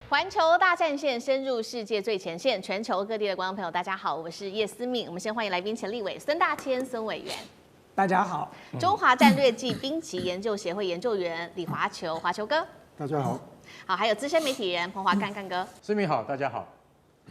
环球大战线深入世界最前线，全球各地的观众朋友，大家好，我是叶思敏。我们先欢迎来宾前立委孙大千孙委员，大家好。中华战略暨兵棋研究协会研究员李华球，华球哥，大家好。好，还有资深媒体人彭华干哥。思敏好，大家好。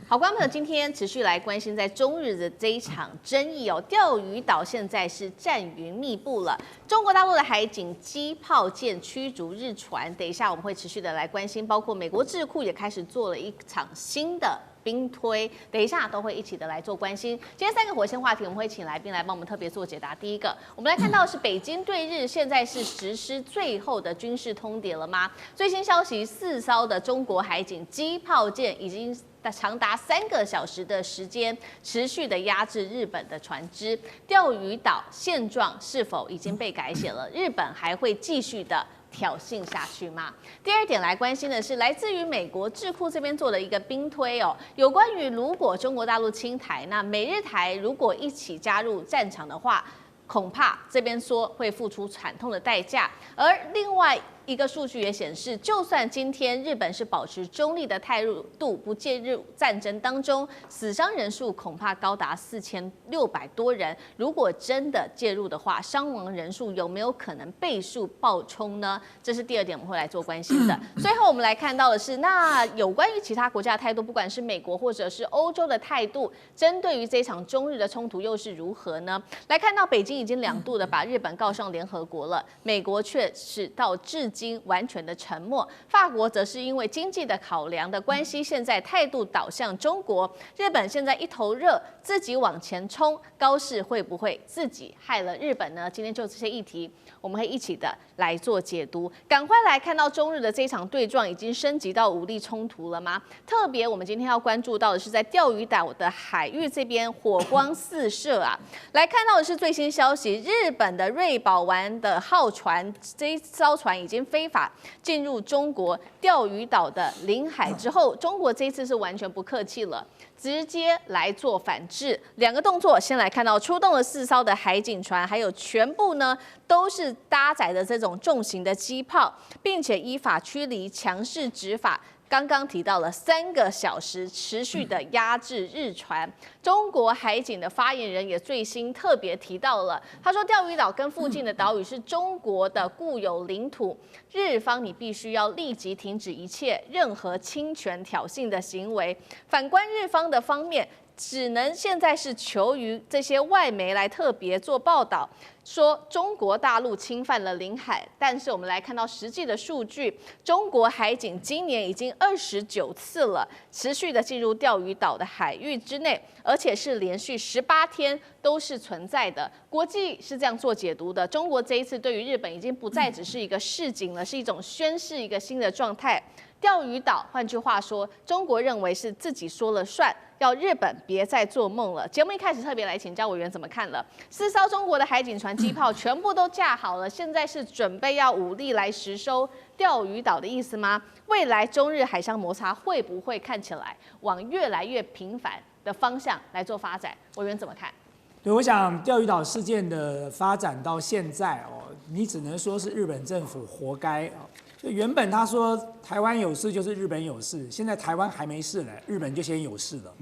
好，观众朋友，今天持续来关心在中日的这一场争议哦。钓鱼岛现在是战云密布了，中国大陆的海警机炮舰驱逐日船。等一下我们会持续的来关心，包括美国智库也开始做了一场新的兵推，等一下都会一起的来做关心。今天3个火线话题，我们会请来宾来帮我们特别做解答。第一个，我们来看到的是北京对日现在是实施最后的军事通牒了吗？最新消息，4艘的中国海警机炮舰已经长达3个小时的时间，持续的压制日本的船只。钓鱼岛现状是否已经被改写了？日本还会继续的挑衅下去吗？第二点来关心的是来自于美国智库这边做的一个兵推哦，有关于如果中国大陆侵台，那美日台如果一起加入战场的话，恐怕这边说会付出惨痛的代价。而另外一个数据也显示，就算今天日本是保持中立的态度，不介入战争当中，死伤人数恐怕高达4600多人。如果真的介入的话，伤亡人数有没有可能倍数爆冲呢？这是第二点，我们会来做关心的。最后我们来看到的是，那有关于其他国家的态度，不管是美国或者是欧洲的态度，针对于这场中日的冲突又是如何呢？来看到北京已经2度的把日本告上联合国了，美国却是到至今完全的沉默。法国则是因为经济的考量的关系，现在态度导向中国。日本现在一头热，自己往前冲，高市会不会自己害了日本呢？今天就这些议题，我们会一起的来做解读。赶快来看到中日的这一场对撞已经升级到武力冲突了吗？特别我们今天要关注到的是在钓鱼岛的海域这边火光四射啊！来看到的是最新消息，日本的瑞宝丸的号船这一艘船已经非法进入中国钓鱼岛的领海之后，中国这一次是完全不客气了，直接来做反制。2个动作，先来看到出动了4艘的海警船，还有全部呢都是搭载的这种重型的机炮，并且依法驱离，强势执法。刚刚提到了3个小时持续的压制日船，中国海警的发言人也最新特别提到了，他说钓鱼岛跟附近的岛屿是中国的固有领土，日方你必须要立即停止一切任何侵权挑衅的行为。反观日方的方面，只能现在是求于这些外媒来特别做报道，说中国大陆侵犯了领海。但是我们来看到实际的数据，中国海警今年已经29次了，持续的进入钓鱼岛的海域之内，而且是连续18天都是存在的。国际是这样做解读的，中国这一次对于日本已经不再只是一个示警了，是一种宣示一个新的状态。钓鱼岛，换句话说，中国认为是自己说了算，要日本别再做梦了。节目一开始特别来请教委员怎么看了？4艘中国的海警船机炮全部都架好了，现在是准备要武力来实收钓鱼岛的意思吗？未来中日海上摩擦会不会看起来往越来越频繁的方向来做发展？委员怎么看？对，我想钓鱼岛事件的发展到现在哦，你只能说是日本政府活该啊。就原本他说台湾有事就是日本有事，现在台湾还没事呢，日本就先有事了。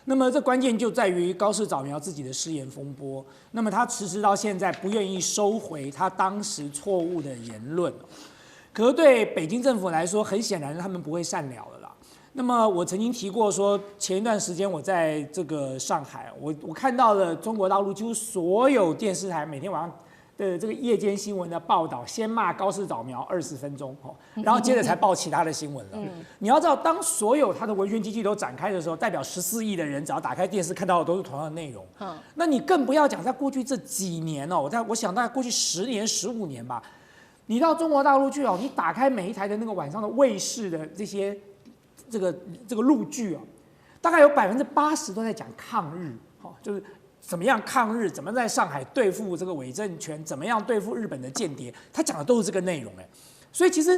那么这关键就在于高市早苗自己的失言风波，那么他迟迟到现在不愿意收回他当时错误的言论。可是对北京政府来说，很显然他们不会善了了啦。那么我曾经提过说，前一段时间我在这个上海，我看到了中国大陆几乎所有电视台每天晚上的这个夜间新闻的报道，先骂高市早苗20分钟，然后接着才报其他的新闻了。你要知道，当所有他的文宣机器都展开的时候，代表14亿的人只要打开电视看到的都是同样的内容。那你更不要讲在过去这几年哦，我想大概过去10年、15年吧，你到中国大陆去哦，你打开每一台的那个晚上的卫视的这些这个陆剧哦，大概有80%都在讲抗日，就是。怎么样抗日？怎么在上海对付这个伪政权？怎么样对付日本的间谍？他讲的都是这个内容哎，所以其实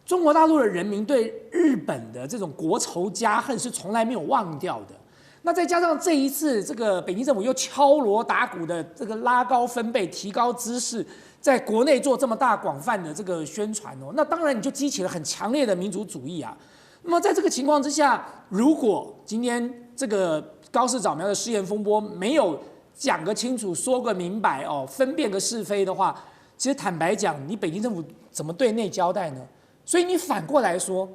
中国大陆的人民对日本的这种国仇家恨是从来没有忘掉的。那再加上这一次这个北京政府又敲锣打鼓的这个拉高分贝、提高知识，在国内做这么大广泛的这个宣传哦，那当然你就激起了很强烈的民族主义啊。那么在这个情况之下，如果今天这个高市早苗的试验风波没有讲个清楚、说个明白哦，分辨个是非的话，其实坦白讲，你北京政府怎么对内交代呢？所以你反过来说，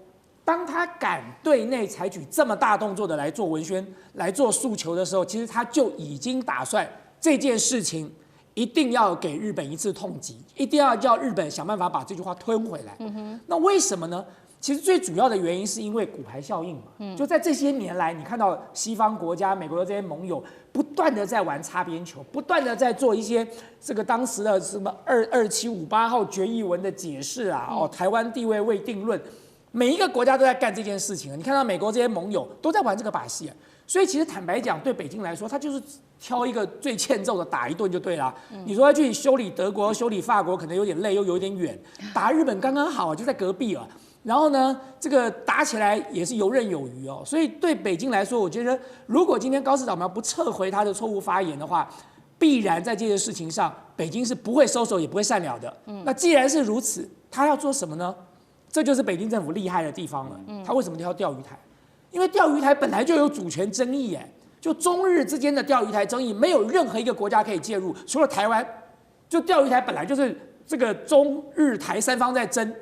当他敢对内采取这么大动作的来做文宣、来做诉求的时候，其实他就已经打算这件事情一定要给日本一次痛击，一定要叫日本想办法把这句话吞回来。那为什么呢？其实最主要的原因是因为骨牌效应嘛，就在这些年来，你看到西方国家、美国的这些盟友不断的在玩擦边球，不断的在做一些这个当时的什么2758号决议文的解释啊，台湾地位未定论，每一个国家都在干这件事情。你看到美国这些盟友都在玩这个把戏，所以其实坦白讲，对北京来说，他就是挑一个最欠揍的打一顿就对了。你说要去修理德国、修理法国，可能有点累又有点远，打日本刚刚好，就在隔壁了。然后呢，这个打起来也是游刃有余哦。所以对北京来说，我觉得如果今天高市早苗不撤回他的错误发言的话，必然在这件事情上，北京是不会收手也不会善了的。那既然是如此，他要做什么呢？这就是北京政府厉害的地方了。他为什么挑钓鱼台？因为钓鱼台本来就有主权争议，就中日之间的钓鱼台争议，没有任何一个国家可以介入，除了台湾。就钓鱼台本来就是这个中日台三方在争。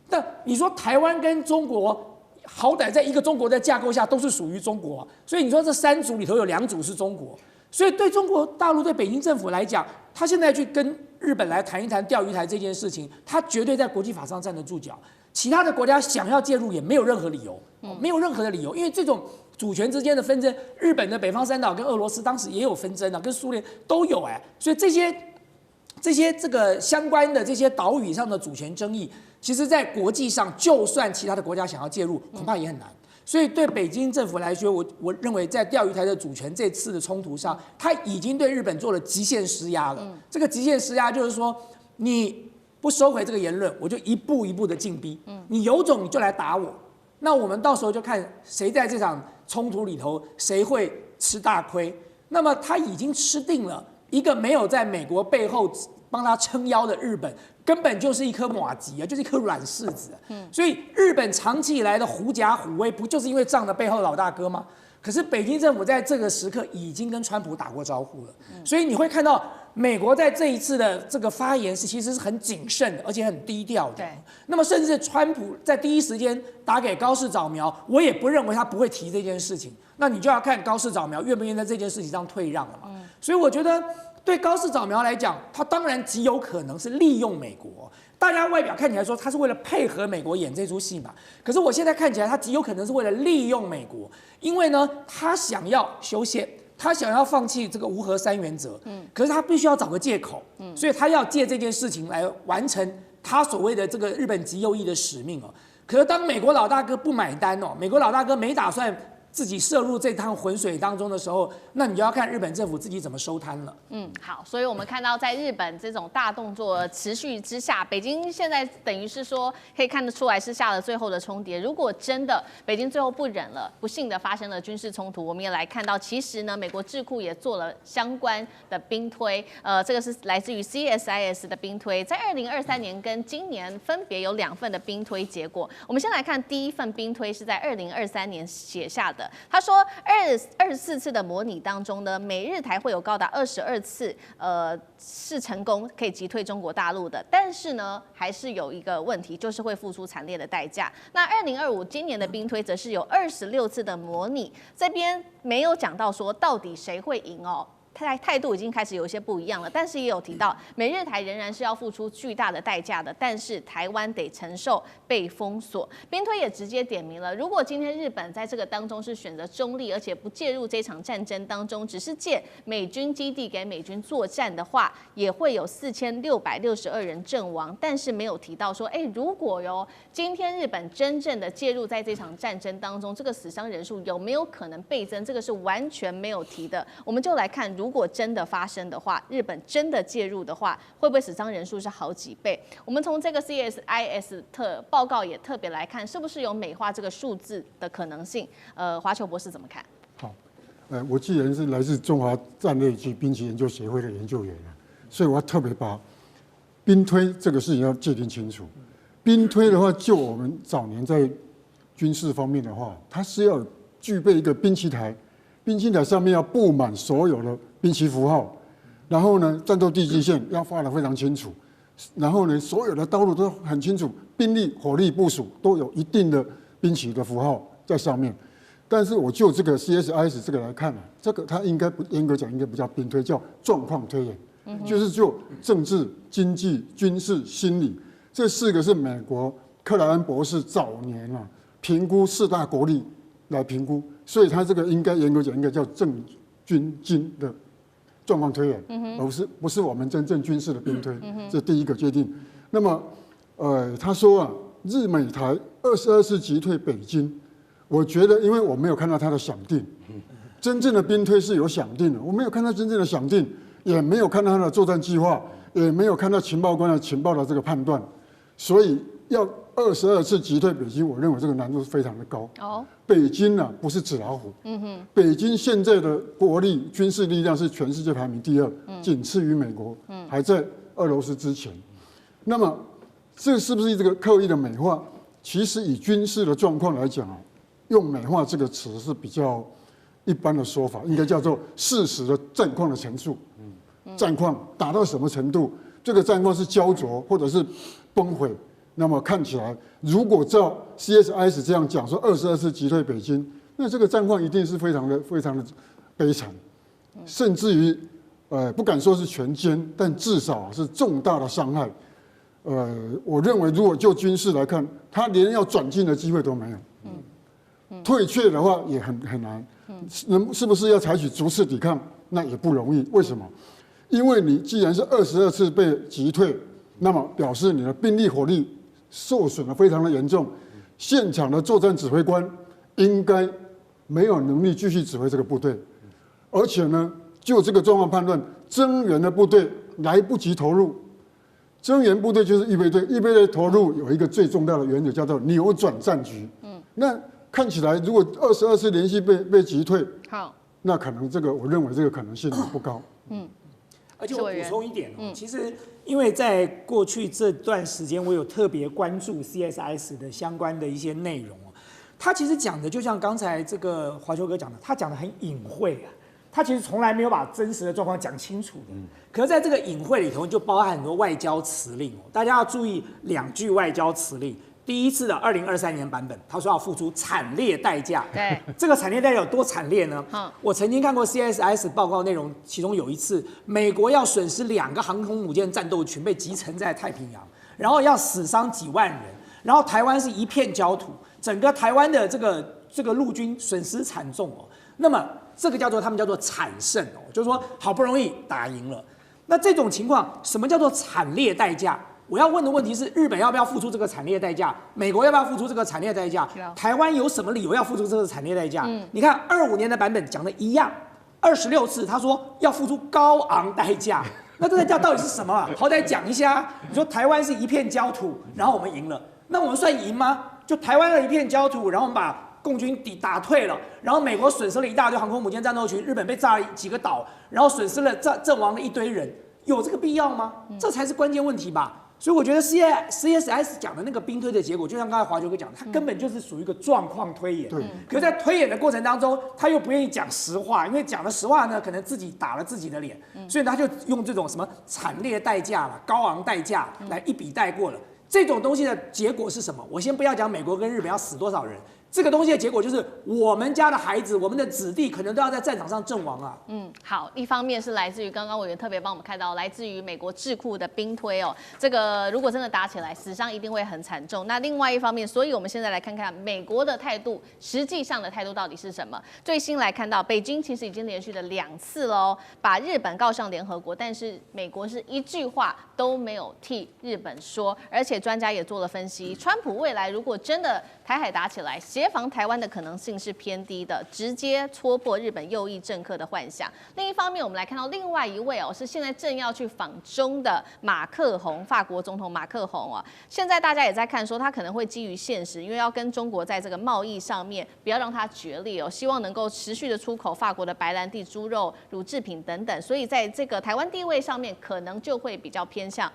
那你说台湾跟中国，好歹在一个中国的架构下都是属于中国，所以你说这3组里头有2组是中国，所以对中国大陆对北京政府来讲，他现在去跟日本来谈一谈钓鱼台这件事情，他绝对在国际法上站得住脚。其他的国家想要介入也没有任何理由，没有任何的理由，因为这种主权之间的纷争，日本的北方三岛跟俄罗斯当时也有纷争啊，跟苏联都有所以这些这个相关的这些岛屿上的主权争议，其实在国际上，就算其他的国家想要介入，恐怕也很难。所以对北京政府来说，我认为在钓鱼台的主权这次的冲突上，他已经对日本做了极限施压了。这个极限施压就是说，你不收回这个言论，我就一步一步的进逼。你有种你就来打我，那我们到时候就看谁在这场冲突里头谁会吃大亏。那么他已经吃定了一个没有在美国背后帮他撑腰的日本，根本就是一颗马吉就是一颗软柿子。所以日本长期以来的狐假虎威，不就是因为仗着背后老大哥吗？可是北京政府在这个时刻已经跟川普打过招呼了，所以你会看到美国在这一次的这个发言其实是很谨慎的，而且很低调的。那么甚至川普在第一时间打给高市早苗，我也不认为他不会提这件事情。那你就要看高市早苗愿不愿意在这件事情上退让了嘛。所以我觉得对高市早苗来讲，他当然极有可能是利用美国。大家外表看起来说他是为了配合美国演这出戏嘛，可是我现在看起来他极有可能是为了利用美国，因为呢他想要修宪，他想要放弃这个无核3原则，可是他必须要找个借口，所以他要借这件事情来完成他所谓的这个日本极右翼的使命哦。可是当美国老大哥不买单哦，美国老大哥没打算自己涉入这趟浑水当中的时候，那你就要看日本政府自己怎么收摊了。好，所以我们看到在日本这种大动作持续之下，北京现在等于是说可以看得出来是下了最后的冲跌。如果真的北京最后不忍了，不幸的发生了军事冲突，我们也来看到，其实呢，美国智库也做了相关的兵推，这个是来自于 CSIS 的兵推，在2023年跟今年分别有2份的兵推结果。我们先来看第一份兵推是在2023年写下的。他说24次的模拟当中呢，美日台会有高达22次是成功可以击退中国大陆的，但是呢还是有一个问题，就是会付出惨烈的代价。那2025今年的兵推则是有26次的模拟，这边没有讲到说到底谁会赢哦。态度已经开始有一些不一样了，但是也有提到美日台仍然是要付出巨大的代价的，但是台湾得承受被封锁。兵推也直接点明了，如果今天日本在这个当中是选择中立，而且不介入这场战争当中，只是借美军基地给美军作战的话，也会有4662人阵亡，但是没有提到说，如果今天日本真正的介入在这场战争当中，这个死伤人数有没有可能倍增，这个是完全没有提的。我们就来看，如果真的发生的话，日本真的介入的话，会不会死伤人数是好几倍？我们从这个 CSIS 报告也特别来看，是不是有美化这个数字的可能性？华球博士怎么看？好，我既然是来自中华战略及兵器研究协会的研究员所以我要特别把兵推这个事情要界定清楚。兵推的话，就我们早年在军事方面的话，它是要具备一个兵棋台，兵棋台上面要布满所有的兵棋符号，然后呢，战斗地基线要画得非常清楚，然后呢，所有的道路都很清楚，兵力、火力部署都有一定的兵棋的符号在上面。但是我就这个 CSIS 这个来看啊，这个它应该不严格讲应该不叫兵推，叫状况推演，就是就政治、经济、军事、心理这4个是美国克莱恩博士早年啊评估4大国力来评估，所以他这个应该严格讲应该叫政军经的状况推演，而不是我们真正军事的兵推，这第一个决定。那么他说啊，日美台22次击退北京。我觉得，因为我没有看到他的想定，真正的兵推是有想定的，我没有看到真正的想定，也没有看到他的作战计划，也没有看到情报官的情报的这个判断，所以要22次击退北京，我认为这个难度是非常的高。北京呢不是纸老虎，北京现在的国力、军事力量是全世界排名第2，仅次于美国，还在俄罗斯之前。那么这是不是这个刻意的美化？其实以军事的状况来讲啊。用美化这个词是比较一般的说法，应该叫做事实的战况的陈述。战况达到什么程度？这个战况是焦灼或者是崩毁？那么看起来，如果照 CSIS 这样讲说22次击退北京，那这个战况一定是非常的悲惨，甚至于不敢说是全歼，但至少是重大的伤害。我认为如果就军事来看，他连要转进的机会都没有。退却的话也很难，是不是要采取逐次抵抗？那也不容易。为什么？因为你既然是22次被击退，那么表示你的兵力火力受损的非常的严重，现场的作战指挥官应该没有能力继续指挥这个部队，而且呢，就这个状况判断，增援的部队来不及投入。增援部队就是预备队，预备队投入有一个最重要的原则，叫做扭转战局。那看起来，如果22次连续被击退，好，那可能这个我认为这个可能性不高。而且我补充一点其实因为在过去这段时间，我有特别关注 CSIS 的相关的一些内容他其实讲的就像刚才这个华秋哥讲的，他讲的很隐晦啊。他其实从来没有把真实的状况讲清楚的，可是在这个隐晦里头就包含很多外交辞令大家要注意2句外交辞令。第一次的2023年版本，他说要付出惨烈代价。对，这个惨烈代价有多惨烈呢？我曾经看过 CSIS 报告内容，其中有一次，美国要损失2个航空母舰战斗群被击沉在太平洋，然后要死伤几万人，然后台湾是一片焦土，整个台湾的这个陆军损失惨重那么这个他们叫做惨胜就是说好不容易打赢了。那这种情况，什么叫做惨烈代价？我要问的问题是，日本要不要付出这个惨烈代价？美国要不要付出这个惨烈代价？台湾有什么理由要付出这个惨烈代价？你看25年的版本讲的一样，26次他说要付出高昂代价，那这代价到底是什么好歹讲一下。你说台湾是一片焦土，然后我们赢了，那我们算赢吗？就台湾的一片焦土，然后我们把共军打退了，然后美国损失了一大堆航空母舰战斗群，日本被炸了几个岛，然后损失了阵亡了一堆人，有这个必要吗？这才是关键问题吧。所以我觉得 CSIS 讲的那个兵推的结果，就像刚才华球哥讲的，它根本就是属于一个状况推演。对。可是在推演的过程当中，他又不愿意讲实话，因为讲了实话呢，可能自己打了自己的脸，所以他就用这种什么惨烈代价了、高昂代价来一笔带过了。这种东西的结果是什么？我先不要讲美国跟日本要死多少人。这个东西的结果就是，我们家的孩子、我们的子弟可能都要在战场上阵亡啊。好，一方面是来自于刚刚委员特别帮我们看到，来自于美国智库的兵推这个如果真的打起来，死伤一定会很惨重。那另外一方面，所以我们现在来看看美国的态度，实际上的态度到底是什么？最新来看到，北京其实已经连续的2次把日本告上联合国，但是美国是一句话都没有替日本说，而且专家也做了分析，川普未来如果真的台海打起来，协防台湾的可能性是偏低的，直接戳破日本右翼政客的幻想。另一方面，我们来看到另外一位是现在正要去访中的马克宏，法国总统马克宏现在大家也在看说他可能会基于现实，因为要跟中国在这个贸易上面不要让它决裂希望能够持续的出口法国的白兰地、猪肉、乳制品等等，所以在这个台湾地位上面可能就会比较偏向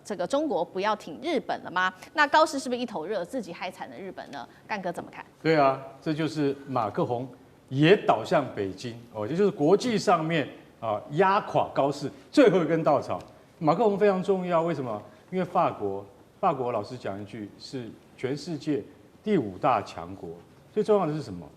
这个中国不要挺日本了吗？那高市是不是一头热，自己害惨了日本呢？干哥怎么看？对啊，这就是马克宏也倒向北京哦，也就是国际上面啊压垮高市最后一根稻草。马克宏非常重要，为什么？因为法国老实讲一句是全世界第5大强国，最重要的是什么？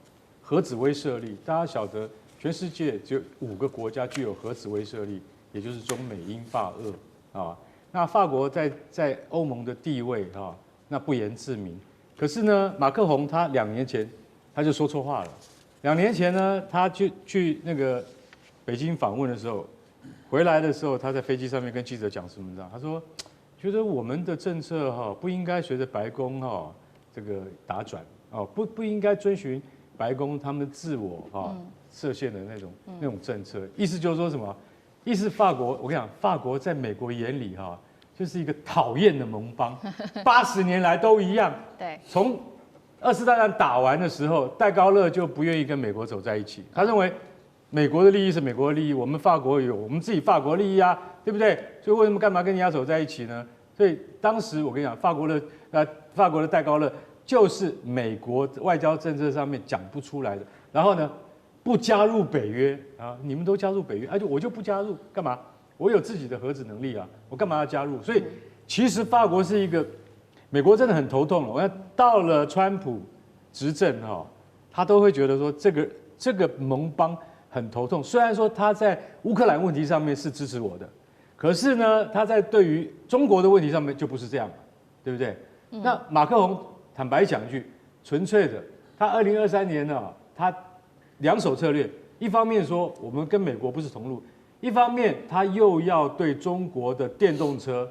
核子威慑力。大家晓得，全世界只有5个国家具有核子威慑力，也就是中美英法俄啊。那法国在欧盟的地位啊，那不言自明。可是呢，马克宏他2年前他就说错话了。2年前呢，他去那个北京访问的时候，回来的时候，他在飞机上面跟记者讲什么呢？他说，觉得我们的政策不应该随着白宫这个打转不应该遵循白宫他们自我设限的那种政策。意思就是说什么？意思法国，我跟你讲，法国在美国眼里就是一个讨厌的盟邦，80年来都一样。对，从2次大战打完的时候，戴高乐就不愿意跟美国走在一起，他认为美国的利益是美国的利益，我们法国有我们自己法国利益啊，对不对？所以为什么干嘛跟人家走在一起呢？所以当时我跟你讲，法国的戴高乐就是美国外交政策上面讲不出来的，然后呢，不加入北约啊，你们都加入北约，我就不加入，干嘛？我有自己的核子能力啊，我干嘛要加入？所以其实法国是一个，美国真的很头痛了。我看到了川普执政他都会觉得说这个盟邦很头痛。虽然说他在乌克兰问题上面是支持我的，可是呢，他在对于中国的问题上面就不是这样，对不对？那马克宏坦白讲一句，纯粹的，他2023年他2手策略，一方面说我们跟美国不是同路。一方面，他又要对中国的电动车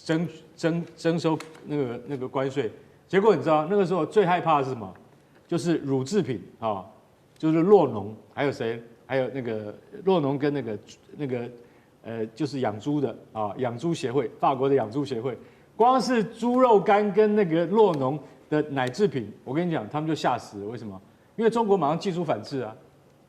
征收那个关税，结果你知道那个时候最害怕的是什么？就是乳制品就是酪农，还有谁？还有那个酪农跟那个就是养猪的养猪协会，法国的养猪协会，光是猪肉干跟那个酪农的奶制品，我跟你讲，他们就嚇死了。为什么？因为中国马上技术反制啊，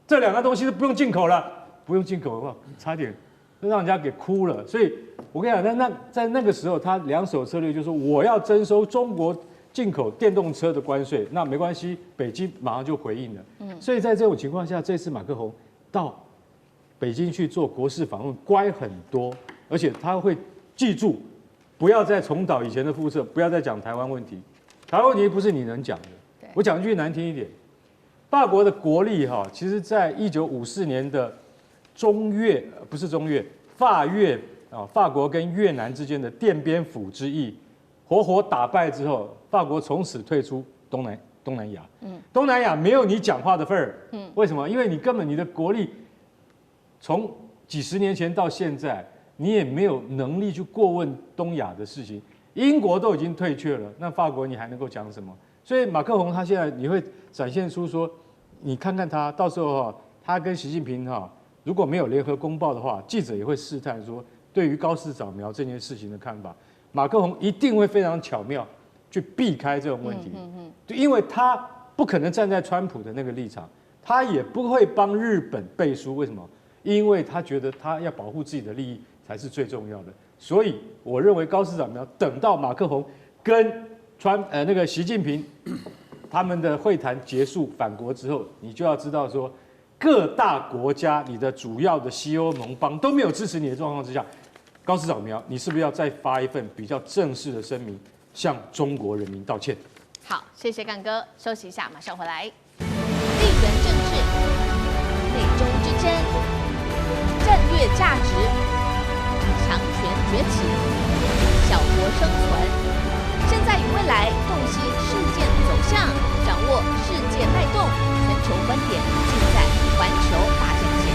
这2个东西是不用进口了。不用进口的话，差点就让人家给哭了。所以我跟你讲，在那个时候，他2手策略就是说，我要征收中国进口电动车的关税，那没关系，北京马上就回应了。所以在这种情况下，这次马克宏到北京去做国事访问，乖很多，而且他会记住，不要再重蹈以前的覆辙，不要再讲台湾问题。台湾问题不是你能讲的。我讲一句难听一点，法国的国力其实在1954年的法越法国跟越南之间的奠边府之役，活活打败之后，法国从此退出东南亚。东南亚没有你讲话的份儿。为什么？因为你根本你的国力从几十年前到现在，你也没有能力去过问东亚的事情。英国都已经退却了，那法国你还能够讲什么？所以马克宏他现在你会展现出说，你看看他到时候他跟习近平如果没有联合公报的话，记者也会试探说对于高市早苗这件事情的看法。马克宏一定会非常巧妙去避开这种问题，因为他不可能站在川普的那个立场，他也不会帮日本背书。为什么？因为他觉得他要保护自己的利益才是最重要的。所以我认为高市早苗等到马克宏跟那个习近平他们的会谈结束返国之后，你就要知道说，各大国家你的主要的西欧盟邦都没有支持你的状况之下，高市早苗你是不是要再发一份比较正式的声明，向中国人民道歉？好，谢谢干哥，休息一下，马上回来。地缘政治、美中之争、战略价值、强权崛起、小国生存。现在与未来洞悉事件走向，掌握世界脉动，全球观点尽在环球大战线。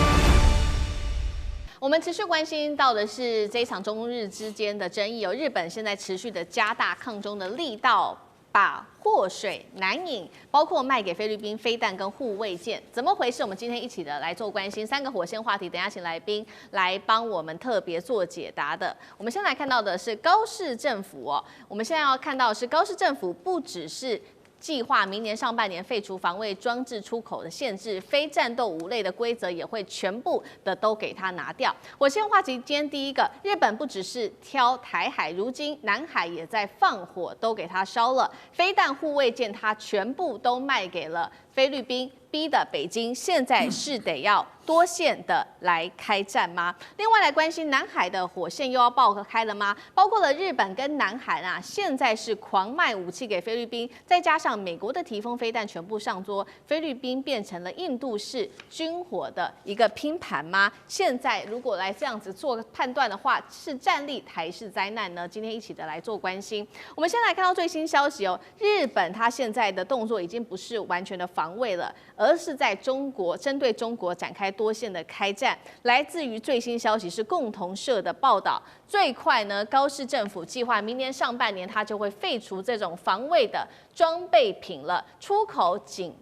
我们持续关心到的是这一场中日之间的争议，日本现在持续的加大抗中的力道，把祸水南引，包括卖给菲律宾飞弹跟护卫舰，怎么回事？我们今天一起的来做关心3个火线话题，等一下请来宾来帮我们特别做解答的。我们先来看到的是高市政府我们现在要看到的是高市政府不只是计划明年上半年废除防卫装置出口的限制，非战斗五类的规则也会全部的都给它拿掉。我先话题今天第一个，日本不只是挑台海，如今南海也在放火，都给它烧了。飞弹护卫舰它全部都卖给了菲律宾，逼的北京现在是得要多线的来开战吗？另外来关心南海的火线又要爆开了吗？包括了日本跟南韩啊，现在是狂卖武器给菲律宾，再加上美国的提风飞弹全部上桌，菲律宾变成了印度式军火的一个拼盘吗？现在如果来这样子做判断的话，是战力还是灾难呢？今天一起的来做关心。我们先来看到最新消息哦，日本它现在的动作已经不是完全的防卫了，而是在中国针对中国展开多线的开战。来自于最新消息是共同社的报道，最快呢，高市政府计划明年上半年它就会废除这种防卫的装备品了，出口仅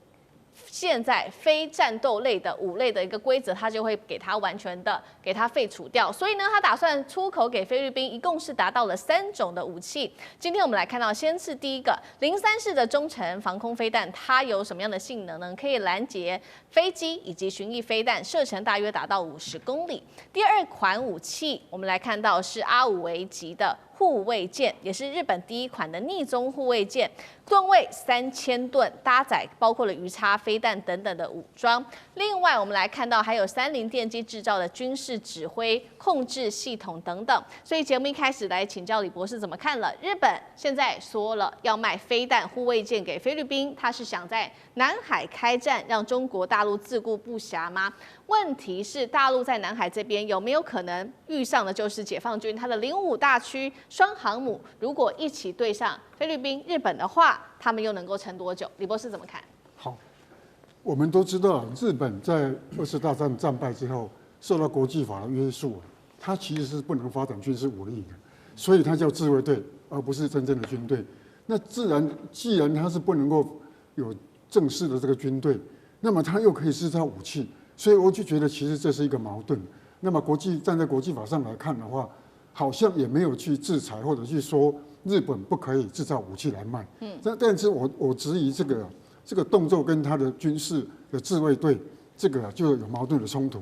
现在非战斗类的五类的一个规则，它就会给它完全的给它废除掉。所以呢，它打算出口给菲律宾，一共是达到了3种的武器。今天我们来看到，先是第一个03式的中程防空飞弹，它有什么样的性能呢？可以拦截飞机以及巡弋飞弹，射程大约达到50公里。第二款武器，我们来看到是阿五维级的护卫舰，也是日本第一款的逆踪护卫舰，吨位3000吨，搭载包括了鱼叉飞弹等等的武装。另外，我们来看到还有30电机制造的军事指挥控制系统等等。所以节目一开始来请教李博士怎么看了？日本现在说了要卖飞弹护卫舰给菲律宾，他是想在南海开战，让中国大陆自顾不暇吗？问题是大陆在南海这边有没有可能遇上的就是解放军它的05大区双航母，如果一起对上菲律宾、日本的话，他们又能够撑多久？李博士怎么看？好，我们都知道，日本在2次大战战败之后，受到国际法的约束，它其实是不能发展军事武力的，所以它叫自卫队，而不是真正的军队。那既然它是不能够有正式的这个军队，那么它又可以制造武器，所以我就觉得其实这是一个矛盾。那么站在国际法上来看的话，好像也没有去制裁或者去说日本不可以制造武器来卖。但是我质疑这个动作跟他的军事的自卫队这个就有矛盾的冲突。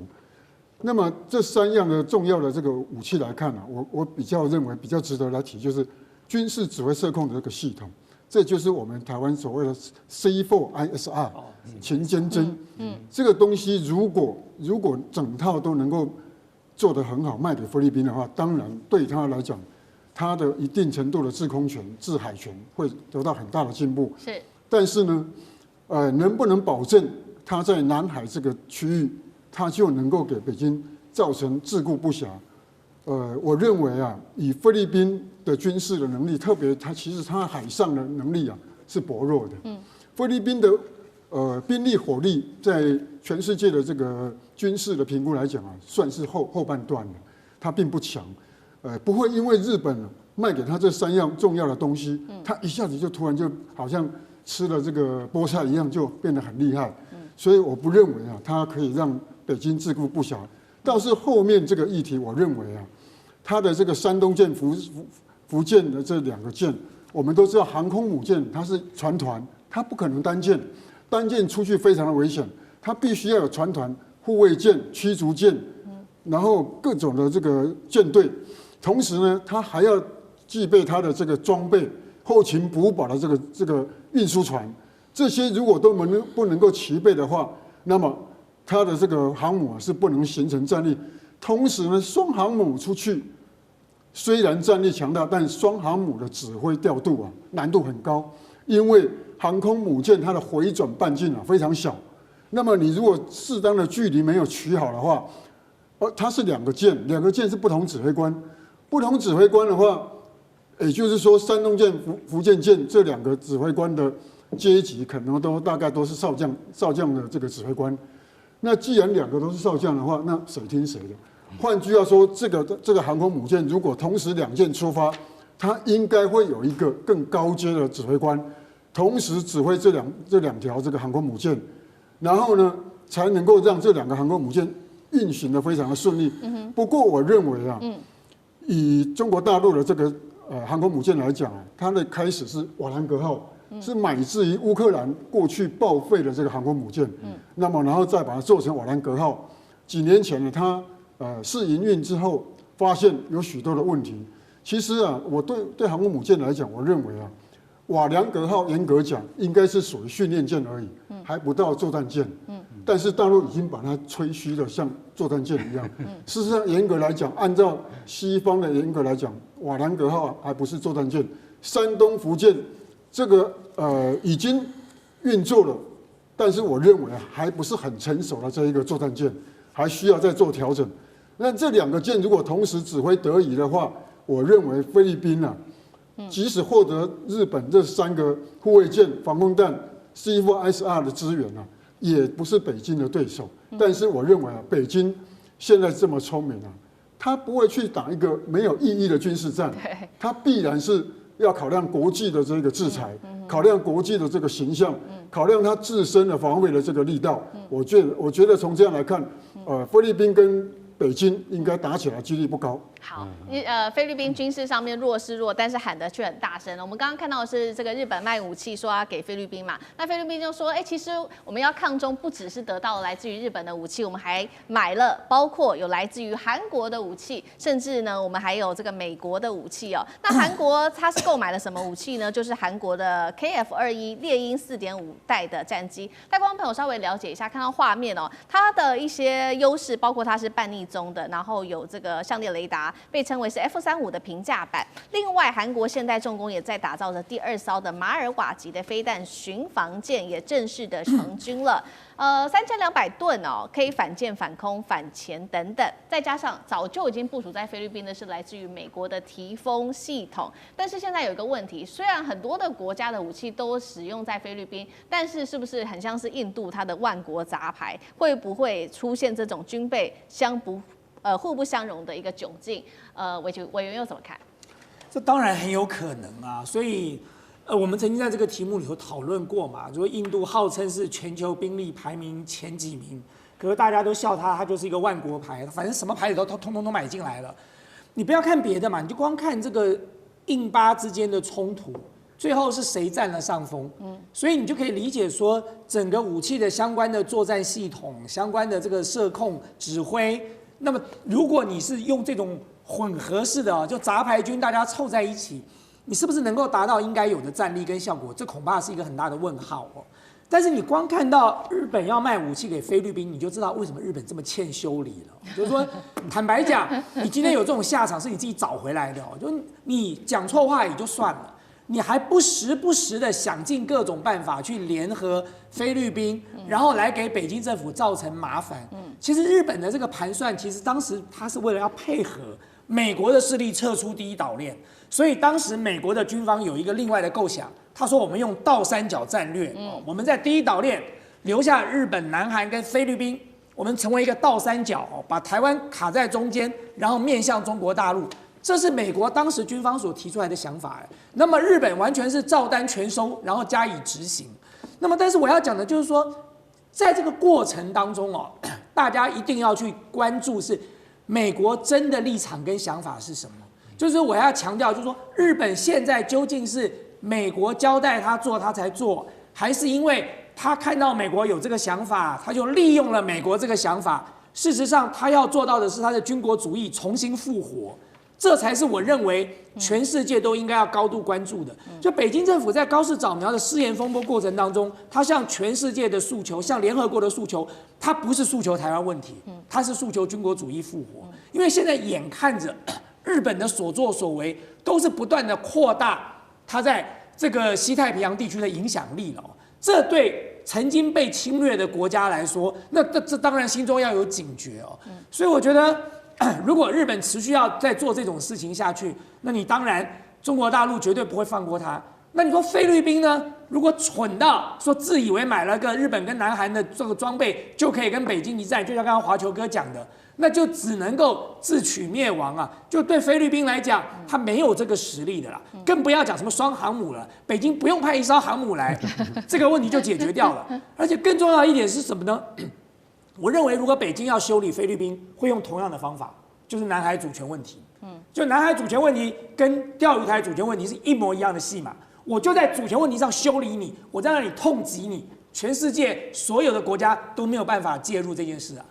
那么这3样的重要的这个武器来看啊，我比较认为比较值得来提，就是军事指挥社控的这个系统，这就是我们台湾所谓的 C4ISR 勤监侦。这个东西如果整套都能够做得很好，卖给菲律宾的话，当然对他来讲，他的一定程度的制空权、制海权会得到很大的进步。是，但是呢，能不能保证他在南海这个区域，他就能够给北京造成自顾不暇？我认为啊，以菲律宾的军事的能力，特别其实他海上的能力啊是薄弱的。菲律宾的兵力火力在全世界的这个军事的评估来讲啊，算是后半段的，它并不强。不会因为日本卖给他这3样重要的东西，他一下子就突然就好像吃了这个菠菜一样，就变得很厉害。所以我不认为啊，它可以让北京自顾不暇。倒是后面这个议题，我认为啊，它的这个山东舰、福建的这2个舰，我们都知道航空母舰它是船团，它不可能单舰出去非常的危险，它必须要有船团、护卫舰、驱逐舰，然后各种的这个舰队，同时呢，它还要具备它的这个装备、后勤补保的这个运输船，这些如果都不能够齐备的话，那么它的这个航母是不能形成战力。同时呢，双航母出去虽然战力强大，但双航母的指挥调度啊难度很高，因为航空母舰它的回转半径啊非常小，那么你如果适当的距离没有取好的话，它是2个舰是不同指挥官，不同指挥官的话，也就是说山东舰、福建舰这2个指挥官的阶级可能大概都是少将的这个指挥官。那既然2个都是少将的话，那谁听谁的？换句话说，这个航空母舰如果同时2舰出发，它应该会有一个更高阶的指挥官，同时指挥这两条这个航空母舰，然后呢，才能够让这2个航空母舰运行的非常的顺利。不过我认为啊，以中国大陆的这个航空母舰来讲啊，它的开始是瓦兰格号，是买自于乌克兰过去报废的这个航空母舰，那么然后再把它做成瓦良格号。几年前呢，它试营运之后，发现有许多的问题。其实啊，我对航空母舰来讲，我认为啊，瓦良格号严格讲应该是属于训练舰而已，还不到作战舰。但是大陆已经把它吹嘘的像作战舰一样。事实上，严格来讲，按照西方的严格来讲，瓦良格号还不是作战舰。山东、福建这个已经运作了，但是我认为还不是很成熟的这一个作战舰，还需要再做调整。那这2个舰如果同时指挥得宜的话，我认为菲律宾啊，即使获得日本这3个护卫舰、防空弹 C4ISR 的支援啊，也不是北京的对手。但是我认为啊，北京现在这么聪明啊，他不会去打一个没有意义的军事战，他必然是要考量国际的这个制裁，考量国际的这个形象，考量他自身的防卫的这个力道。我觉得从这样来看，菲律宾跟北京应该打起来几率不高。好，菲律宾军事上面弱是弱，但是喊的却很大声。我们刚刚看到的是这个日本卖武器说要给菲律宾嘛，那菲律宾就说，其实我们要抗中，不只是得到来自于日本的武器，我们还买了包括有来自于韩国的武器，甚至呢我们还有这个美国的武器哦。那韩国它是购买了什么武器呢？就是韩国的 KF-21猎鹰4.5代的战机。带观众朋友稍微了解一下，看到画面哦，它的一些优势包括它是半逆中的，然后有这个相列雷达。被称为是 F-35的平价版。另外，韩国现代重工也在打造着第2艘的马尔瓦级的飞弹巡防舰，也正式的成军了。3200吨哦，可以反舰、反空、反潜等等。再加上早就已经部署在菲律宾的是来自于美国的提风系统。但是现在有一个问题，虽然很多的国家的武器都使用在菲律宾，但是是不是很像是印度它的万国杂牌，会不会出现这种军备互不相容的一个窘境？委员又怎么看？这当然很有可能啊，所以我们曾经在这个题目里头讨论过嘛，就说印度号称是全球兵力排名前几名，可是大家都笑它就是一个万国牌，反正什么牌子都通通买进来了。你不要看别的嘛，你就光看这个印巴之间的冲突，最后是谁占了上风？所以你就可以理解说，整个武器的相关的作战系统、相关的这个射控指挥。那么，如果你是用这种混合式的就杂牌军大家凑在一起，你是不是能够达到应该有的战力跟效果？这恐怕是一个很大的问号哦。但是你光看到日本要卖武器给菲律宾，你就知道为什么日本这么欠修理了。就是说，坦白讲，你今天有这种下场是你自己找回来的哦。就你讲错话也就算了，你还不时的想尽各种办法去联合菲律宾，然后来给北京政府造成麻烦。其实日本的这个盘算，其实当时他是为了要配合美国的势力撤出第一岛链，所以当时美国的军方有一个另外的构想，他说我们用倒三角战略，我们在第一岛链留下日本、南韩跟菲律宾，我们成为一个倒三角，把台湾卡在中间，然后面向中国大陆。这是美国当时军方所提出来的想法，那么日本完全是照单全收，然后加以执行。那么，但是我要讲的就是说，在这个过程当中大家一定要去关注是美国真的立场跟想法是什么。就是我要强调，就是说日本现在究竟是美国交代他做他才做，还是因为他看到美国有这个想法，他就利用了美国这个想法？事实上，他要做到的是他的军国主义重新复活。这才是我认为全世界都应该要高度关注的。就北京政府在高市早苗的失言风波过程当中，他向全世界的诉求，向联合国的诉求，他不是诉求台湾问题，他是诉求军国主义复活。因为现在眼看着日本的所作所为都是不断的扩大他在这个西太平洋地区的影响力了，这对曾经被侵略的国家来说，那这当然心中要有警觉哦。所以我觉得，如果日本持续要再做这种事情下去，那你当然中国大陆绝对不会放过他。那你说菲律宾呢？如果蠢到说自以为买了个日本跟南韩的这个装备就可以跟北京一战，就像刚刚华球哥讲的，那就只能够自取灭亡啊！就对菲律宾来讲，他没有这个实力的啦，更不要讲什么双航母了。北京不用派一艘航母来，这个问题就解决掉了。而且更重要一点是什么呢？我认为，如果北京要修理菲律宾，会用同样的方法，就是南海主权问题。就南海主权问题跟钓鱼台主权问题是一模一样的戏码。我就在主权问题上修理你，我在那里痛击你，全世界所有的国家都没有办法介入这件事啊。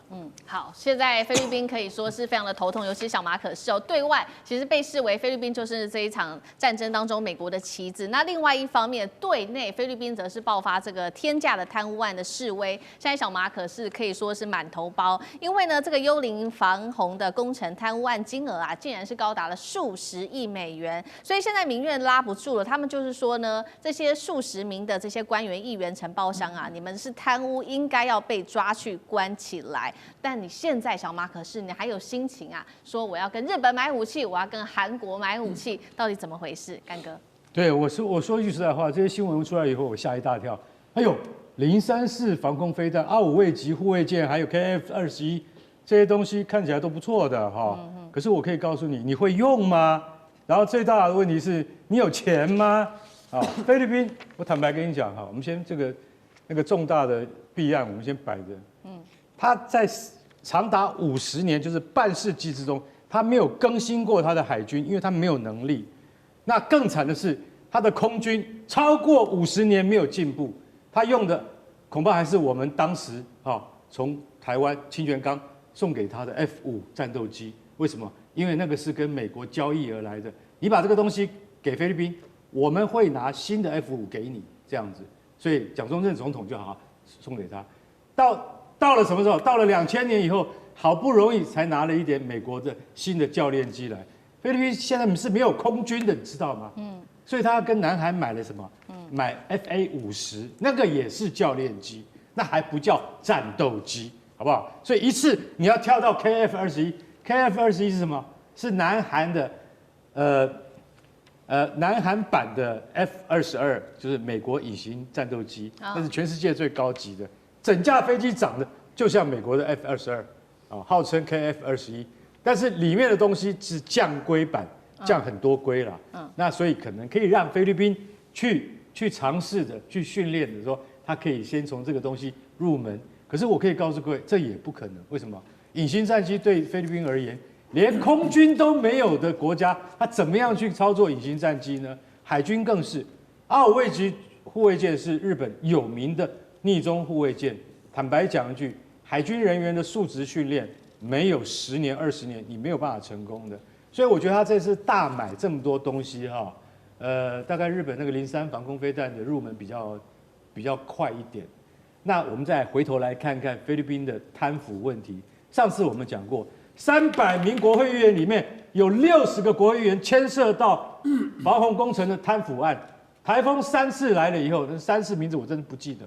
好，现在菲律宾可以说是非常的头痛，尤其小马可仕哦，对外其实被视为菲律宾就是这一场战争当中美国的棋子。那另外一方面，对内菲律宾则是爆发这个天价的贪污案的示威。现在小马可仕可以说是满头包，因为呢这个幽灵防洪的工程贪污案金额啊，竟然是高达了数十亿美元，所以现在民怨拉不住了。他们就是说呢，这些数十名的这些官员、议员、承包商啊，你们是贪污，应该要被抓去关起来。但你现在小马可仕，你还有心情啊？说我要跟日本买武器，我要跟韩国买武器，到底怎么回事？干哥，对我说一句实在话，这些新闻出来以后，我吓一大跳。哎呦，034防空飞弹、25卫级护卫舰，还有 KF-21这些东西看起来都不错的哈。可是我可以告诉你，你会用吗？然后最大的问题是你有钱吗？啊，菲律宾，我坦白跟你讲哈，我们先那个重大的弊案，我们先摆着。他在长达50年，就是半世纪之中，他没有更新过他的海军，因为他没有能力。那更惨的是，他的空军超过50年没有进步，他用的恐怕还是我们当时从台湾清泉岗送给他的 F5战斗机。为什么？因为那个是跟美国交易而来的。你把这个东西给菲律宾，我们会拿新的 F5给你，这样子。所以蒋中正总统就好送给他。到了什么时候？到了2000年以后，好不容易才拿了一点美国的新的教练机来。菲律宾现在是没有空军的，你知道吗？所以他跟南韩买了什么？买 FA50，那个也是教练机，那还不叫战斗机，好不好？所以一次你要跳到 KF-21 是什么？是南韩的，南韩版的 F-22，就是美国隐形战斗机，那是全世界最高级的。整架飞机长得就像美国的 F-22，号称 KF-21，但是里面的东西是降规版，降很多规了。那所以可能可以让菲律宾去尝试的、去训练的时候，他可以先从这个东西入门。可是我可以告诉各位，这也不可能。为什么？隐形战机对菲律宾而言，连空军都没有的国家，他怎么样去操作隐形战机呢？海军更是，25卫级护卫舰是日本有名的逆中护卫舰。坦白讲一句，海军人员的素质训练没有10年、20年，你没有办法成功的。所以我觉得他这次大买这么多东西大概日本那个03防空飞弹的入门比较快一点。那我们再回头来看看菲律宾的贪腐问题。上次我们讲过，300名国会议员里面有60个国会议员牵涉到防洪工程的贪腐案。台风3次来了以后，那3次名字我真的不记得。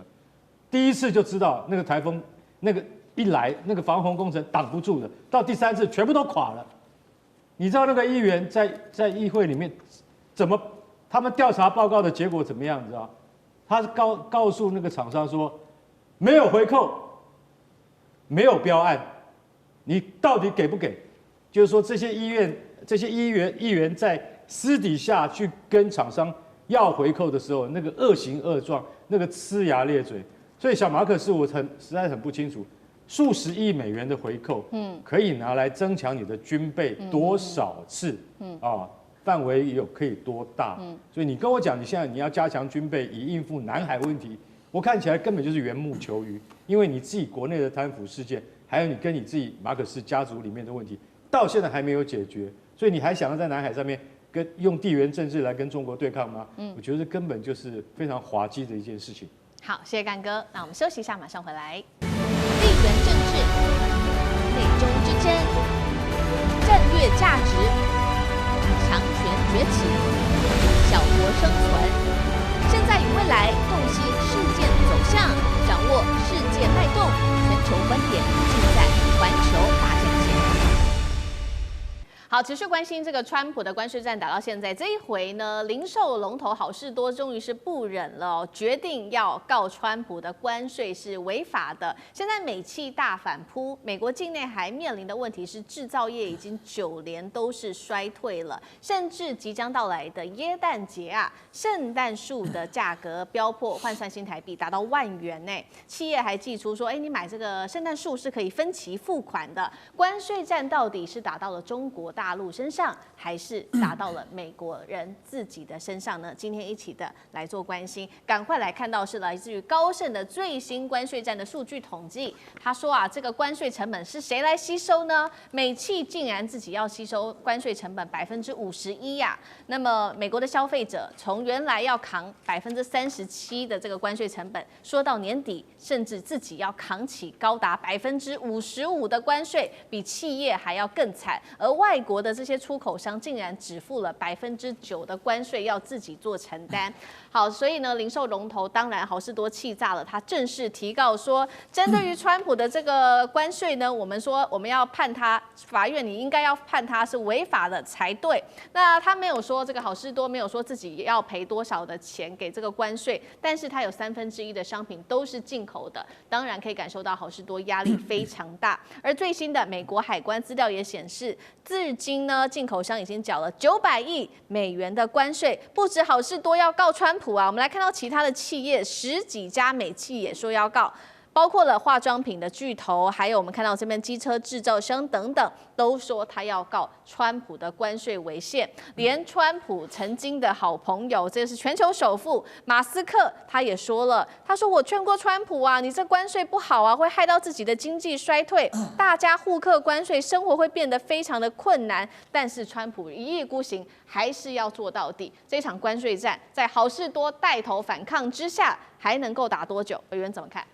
第一次就知道那个台风那个一来，那个防洪工程挡不住的，到第3次全部都垮了。你知道那个议员在议会里面他们调查报告的结果怎么样？你知道？他告诉那个厂商说，没有回扣，没有标案，你到底给不给？就是说这些议员在私底下去跟厂商要回扣的时候，那个恶行恶状，那个呲牙咧嘴。所以小马可仕我实在很不清楚，数十亿美元的回扣，可以拿来增强你的军备多少次？范围有可以多大？所以你跟我讲，你现在你要加强军备以应付南海问题，我看起来根本就是缘木求鱼，因为你自己国内的贪腐事件，还有你跟你自己马可仕家族里面的问题，到现在还没有解决，所以你还想要在南海上面用地缘政治来跟中国对抗吗？我觉得根本就是非常滑稽的一件事情。好，谢谢干哥。那我们休息一下，马上回来。地缘政治、美中之争、战略价值、强权崛起、小国生存，现在与未来洞悉事件走向，掌握世界脉动，全球观点尽在环球大战线。好，持续关心这个川普的关税战打到现在，这一回呢，零售龙头好事多终于是不忍了决定要告川普的关税是违法的。现在美企大反扑，美国境内还面临的问题是制造业已经9年都是衰退了，甚至即将到来的耶诞节啊，圣诞树的价格飙破，换算新台币达到10000元呢。企业还寄出说，你买这个圣诞树是可以分期付款的。关税战到底是打到了中国大大陆身上，还是打到了美国人自己的身上呢？今天一起的来做关心，赶快来看到是来自于高盛的最新关税战的数据统计。他说啊，这个关税成本是谁来吸收呢？美企竟然自己要吸收关税成本51%呀。那么美国的消费者从原来要扛37%的这个关税成本，说到年底甚至自己要扛起高达55%的关税，比企业还要更惨。而外国的这些出口商竟然只付了9%的关税，要自己做承担。好，所以呢，零售龙头当然好事多气炸了，他正式提告说，针对于川普的这个关税呢，我们说我们要判他，法院你应该要判他是违法的才对。那他没有说这个好事多没有说自己要赔多少的钱给这个关税，但是他有1/3的商品都是进口的，当然可以感受到好事多压力非常大。而最新的美国海关资料也显示，至今呢，进口商已经缴了900亿美元的关税，不止好事多要告川普啊，我们来看到其他的企业，10几家美企也说要告。包括了化妆品的巨头，还有我们看到这边机车制造商等等，都说他要告川普的关税违宪。连川普曾经的好朋友，这是全球首富马斯克，他也说了，他说我劝过川普啊，你这关税不好啊，会害到自己的经济衰退，大家互克关税，生活会变得非常的困难。但是川普一意孤行，还是要做到底。这场关税战在好事多带头反抗之下，还能够打多久？委员怎么看？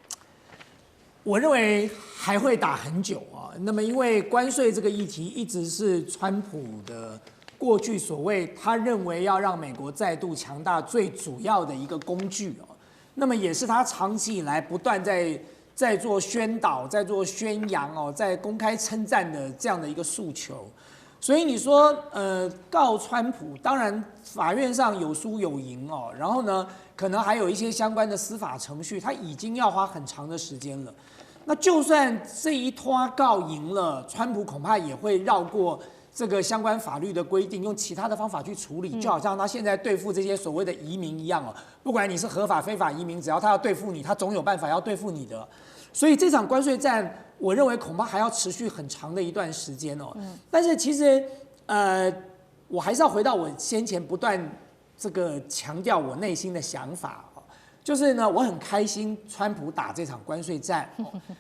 我认为还会打很久啊。那么，因为关税这个议题一直是川普的过去所谓他认为要让美国再度强大最主要的一个工具哦。那么也是他长期以来不断在做宣导、在做宣扬哦、在公开称赞的这样的一个诉求。所以你说告川普，当然法院上有输有赢哦，然后呢，可能还有一些相关的司法程序，他已经要花很长的时间了。那就算这一拖告赢了，川普恐怕也会绕过这个相关法律的规定，用其他的方法去处理，就好像他现在对付这些所谓的移民一样哦，不管你是合法非法移民，只要他要对付你，他总有办法要对付你的。所以这场关税战，我认为恐怕还要持续很长的一段时间哦。但是其实我还是要回到我先前不断这个强调我内心的想法。就是呢，我很开心川普打这场关税战，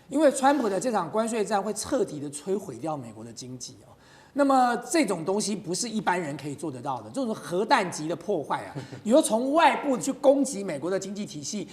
因为川普的这场关税战会彻底的摧毁掉美国的经济哦。那么这种东西不是一般人可以做得到的，这种核弹级的破坏啊，你说从外部去攻击美国的经济体系，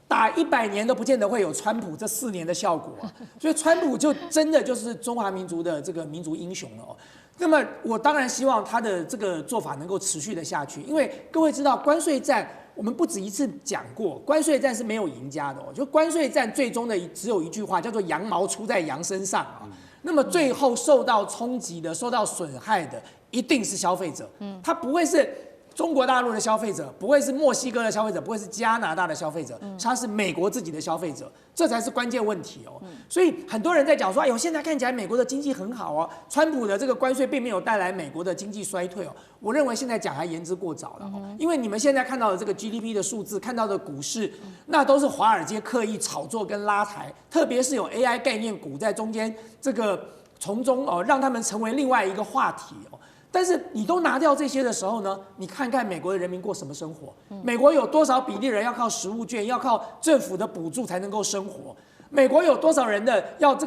打100年都不见得会有川普这4年的效果啊。所以川普就真的就是中华民族的这个民族英雄了哦。那么我当然希望他的这个做法能够持续的下去，因为各位知道关税战。我们不止一次讲过，关税战是没有赢家的哦。就关税战最终的只有一句话，叫做羊毛出在羊身上啊。那么最后受到冲击的、受到损害的，一定是消费者。他不会是中国大陆的消费者，不会是墨西哥的消费者，不会是加拿大的消费者，他是美国自己的消费者，这才是关键问题哦。所以很多人在讲说，哎呦，现在看起来美国的经济很好哦，川普的这个关税并没有带来美国的经济衰退哦。我认为现在讲还言之过早了哦，因为你们现在看到的这个 GDP 的数字，看到的股市，那都是华尔街刻意炒作跟拉抬，特别是有 AI 概念股在中间这个从中哦，让他们成为另外一个话题哦。但是你都拿掉这些的时候呢，你看看美国的人民过什么生活？美国有多少比例人要靠食物券，要靠政府的补助才能够生活？美国有多少人的要这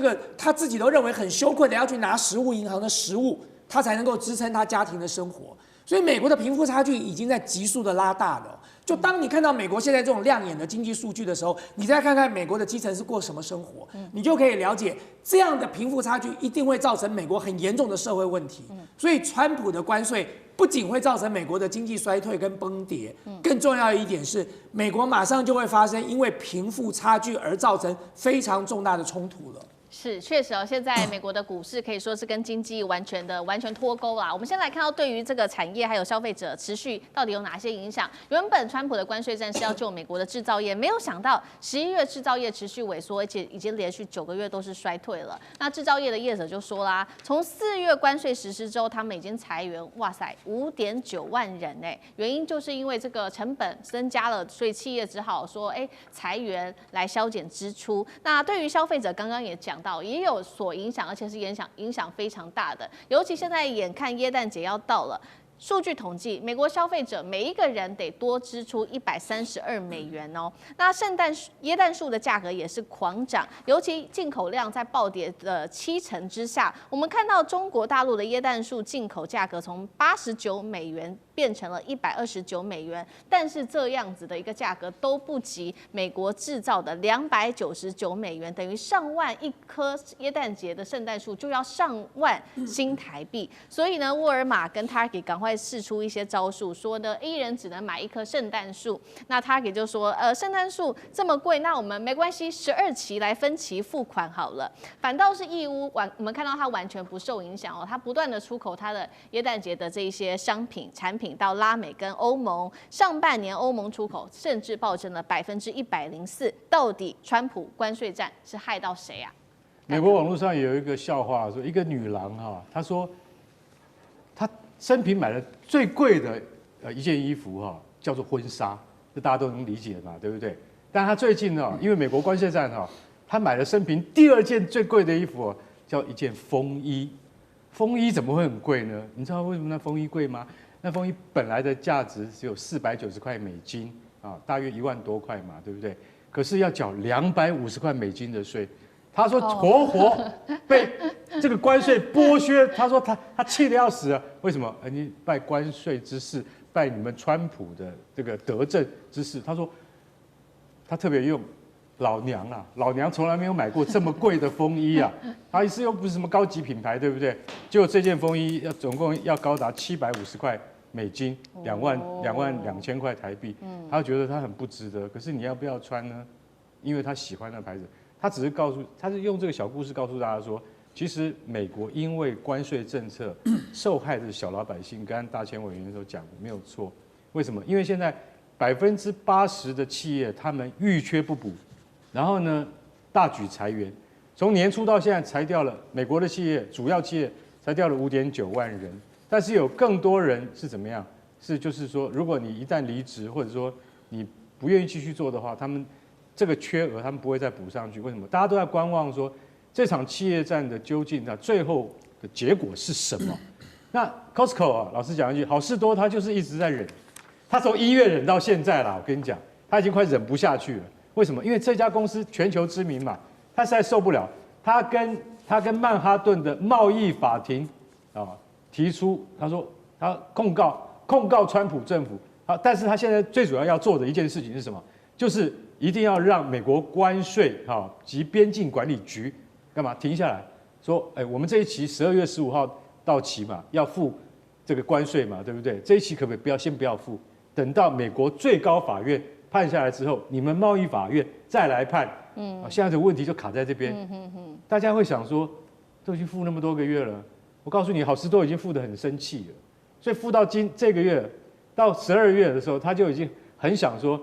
个他自己都认为很羞愧的要去拿食物银行的食物，他才能够支撑他家庭的生活？所以美国的贫富差距已经在急速的拉大了。就当你看到美国现在这种亮眼的经济数据的时候，你再看看美国的基层是过什么生活，你就可以了解这样的贫富差距一定会造成美国很严重的社会问题。所以川普的关税不仅会造成美国的经济衰退跟崩跌，更重要一点是，美国马上就会发生因为贫富差距而造成非常重大的冲突了。是，确实哦，现在美国的股市可以说是跟经济完全脱钩啦。我们先来看到对于这个产业还有消费者持续到底有哪些影响。原本川普的关税战是要救美国的制造业，没有想到11月制造业持续萎缩，而且已经连续9个月都是衰退了。那制造业的业者就说啦，从4月关税实施之后，他们已经裁员，哇塞，5.9万人哎，原因就是因为这个成本增加了，所以企业只好说，裁员来削减支出。那对于消费者，刚刚也讲到，也有所影响，而且是影响非常大的。尤其现在眼看耶诞节要到了。数据统计，美国消费者每一个人得多支出$132哦。那耶诞树的价格也是狂涨，尤其进口量在暴跌的70%之下，我们看到中国大陆的耶诞树进口价格从$89变成了$129，但是这样子的一个价格都不及美国制造的$299，等于上万一棵耶诞节的圣诞树就要上万新台币。所以呢，沃尔玛跟 Target 赶快释出一些招数，说呢，一人只能买一棵圣诞树。那 Target 就说，圣诞树这么贵，那我们没关系，12期来分期付款好了。反倒是义乌我们看到它完全不受影响哦，它不断的出口它的耶诞节的这一些产品到拉美跟欧盟，上半年欧盟出口甚至暴增了104%。到底川普关税战是害到谁啊？美国网络上有一个笑话，说一个女郎哈，她说她生平买了最贵的一件衣服哈，叫做婚纱，这大家都能理解嘛，对不对？但她最近呢，因为美国关税战哈，她买了生平第2件最贵的衣服，叫一件风衣。风衣怎么会很贵呢？你知道为什么那风衣贵吗？那风衣本来的价值只有$490啊，大约1万多块嘛，对不对？可是要缴$250的税。他说活被这个关税剥削，他说他气得要死啊！为什么？你拜关税之士，拜你们川普的这个德政之士。他说他特别用老娘从来没有买过这么贵的风衣啊！他是又不是什么高级品牌，对不对？结果这件风衣总共要高达$750，2万2千块台币。他觉得他很不值得，可是你要不要穿呢？因为他喜欢那牌子。他只是他是用这个小故事告诉大家说，其实美国因为关税政策受害的小老百姓，刚刚大千委员都讲没有错。为什么？因为现在80%的企业他们遇缺不补，然后呢大举裁员，从年初到现在裁掉了美国的企业主要企业裁掉了5.9万人，但是有更多人是怎么样？就是说，如果你一旦离职，或者说你不愿意继续做的话，他们这个缺额他们不会再补上去。为什么？大家都在观望说这场企业战的究竟最后的结果是什么？那 Costco 啊，老实讲一句，好事多他就是一直在忍，他从1月忍到现在啦。我跟你讲，他已经快忍不下去了。为什么？因为这家公司全球知名嘛，他实在受不了。他跟曼哈顿的贸易法庭啊提出，他说他控告川普政府。但是他现在最主要做的一件事情是什么？就是一定要让美国关税及边境管理局干嘛停下来说，我们这一期12月15号到期嘛，要付这个关税嘛，对不对？这一期可不可以先不要付，等到美国最高法院判下来之后，你们贸易法院再来判。现在的问题就卡在这边。大家会想说，都已经付那么多个月了，我告诉你，好事多已经付得很生气了，所以付到这个月到12月的时候，他就已经很想说，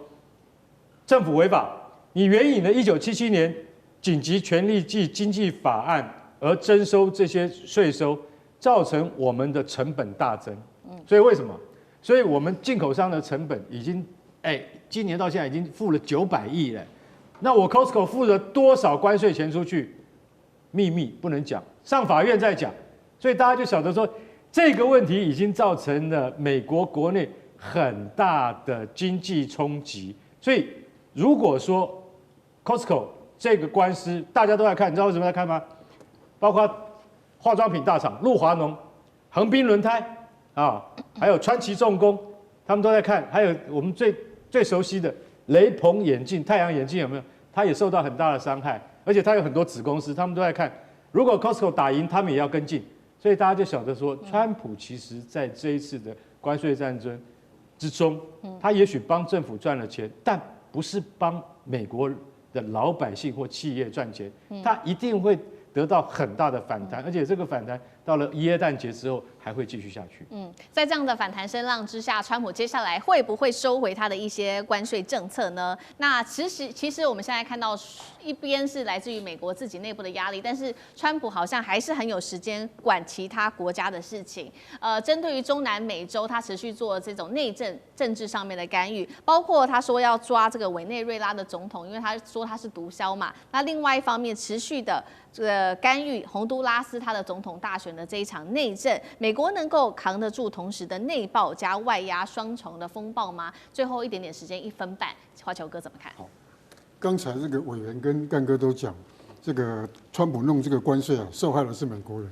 政府违法，你援引了1977年紧急权力及经济法案而征收这些税收，造成我们的成本大增。所以为什么？所以我们进口商的成本已经，今年到现在已经付了900亿了。那我 Costco 付了多少关税钱出去？秘密不能讲，上法院再讲。所以大家就晓得说，这个问题已经造成了美国国内很大的经济冲击。所以如果说 Costco 这个官司大家都在看，你知道为什么在看吗？包括化妆品大厂露华浓、横滨轮胎啊，还有川崎重工，他们都在看。还有我们最熟悉的雷朋眼镜、太阳眼镜有没有？它也受到很大的伤害，而且它有很多子公司，他们都在看。如果 Costco 打赢，他们也要跟进。所以大家就晓得说，川普其实在这一次的关税战争之中，他也许帮政府赚了钱，但不是帮美国的老百姓或企业赚钱，他一定会得到很大的反弹，而且这个反弹到了耶诞节之后还还会继续下去。在这样的反弹声浪之下，川普接下来会不会收回他的一些关税政策呢？那其实我们现在看到，一边是来自于美国自己内部的压力，但是川普好像还是很有时间管其他国家的事情。针对于中南美洲，他持续做这种内政治上面的干预，包括他说要抓这个委内瑞拉的总统，因为他说他是毒枭嘛。那另外一方面，持续的这个干预洪都拉斯他的总统大选的这一场内政，美国能够扛得住同时的内爆加外压双重的风暴吗？最后一点点时间，1分半，花球哥怎么看？刚才这个委员跟干哥都讲，这个川普弄这个关税啊，受害的是美国人。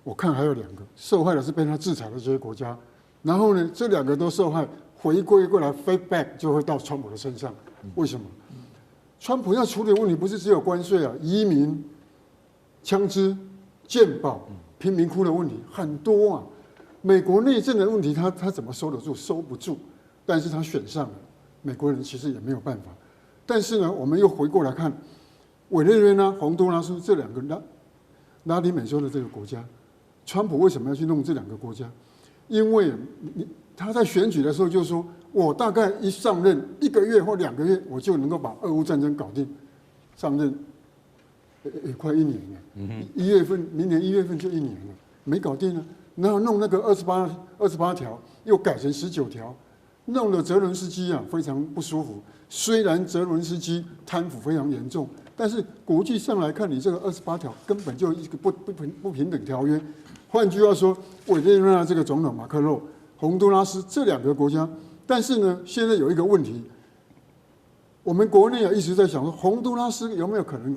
我看还有2个，受害的是被他制裁的这些国家。然后呢，这2个都受害，回归过来 feedback 就会到川普的身上。为什么？川普要处理的问题不是只有关税啊，移民、枪支、健保、贫民窟的问题很多啊。美国内政的问题他怎么收得住？收不住。但是他选上了，美国人其实也没有办法。但是呢，我们又回过来看，委内瑞拉、洪都拉斯这2个拉丁美洲的这个国家，川普为什么要去弄这2个国家？因为他在选举的时候就说，我大概一上任1个月或2个月，我就能够把俄乌战争搞定。上任也快1年了，1月份，明年1月份就1年了，没搞定啊。然后弄那个28条，又改成19条，弄得泽伦斯基啊非常不舒服。虽然泽伦斯基贪腐非常严重，但是国际上来看，你这个28条根本就一个不平等条约。换句话说，委内瑞拉这个总统马克洛、洪都拉斯这2个国家，但是呢，现在有一个问题，我们国内也一直在想说，洪都拉斯有没有可能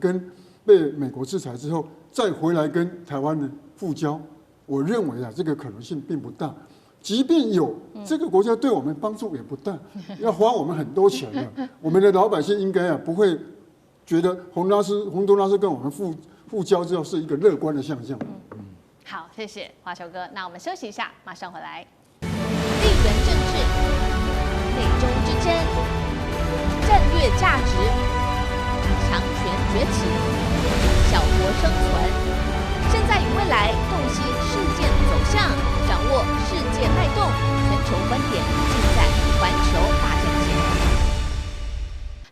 被美国制裁之后再回来跟台湾的复交？我认为啊，这个可能性并不大。即便有，这个国家对我们帮助也不大，要花我们很多钱的。我们的老百姓应该啊不会觉得洪都拉斯跟我们复交之后是一个乐观的象象。好，谢谢华球哥。那我们休息一下，马上回来。地缘政治、美中之争、战略价值、强权崛起、小国生存，现在与未来洞悉事件走向，掌握世界脉动，全球观点尽在环球大战线。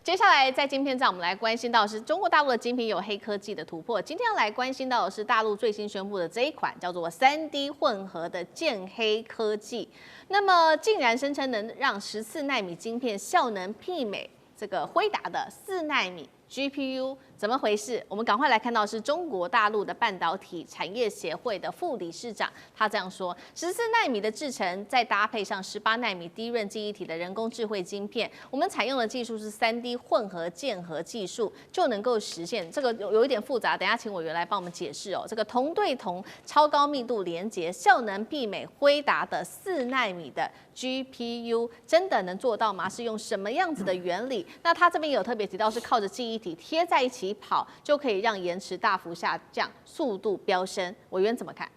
接下来在晶片站，我们来关心到是中国大陆的晶片有黑科技的突破。今天要来关心到的是大陆最新宣布的这一款叫做3D 混合的剑黑科技，那么竟然声称能让14奈米晶片效能媲美这个辉达的4奈米 GPU， 怎么回事？我们赶快来看到是中国大陆的半导体产业协会的副理事长，他这样说：14奈米的制程，再搭配上18奈米低润记忆体的人工智慧晶片，我们采用的技术是3D 混合键合技术，就能够实现这个有一点复杂，等一下请委员来帮我们解释哦。这个铜对铜超高密度连接，效能媲美辉达的4奈米的 GPU， 真的能做到吗？是用什么样子的原理？那他这边有特别提到是靠着记忆体贴在一起跑，就可以让延迟大幅下降，速度飙升。委员怎么看？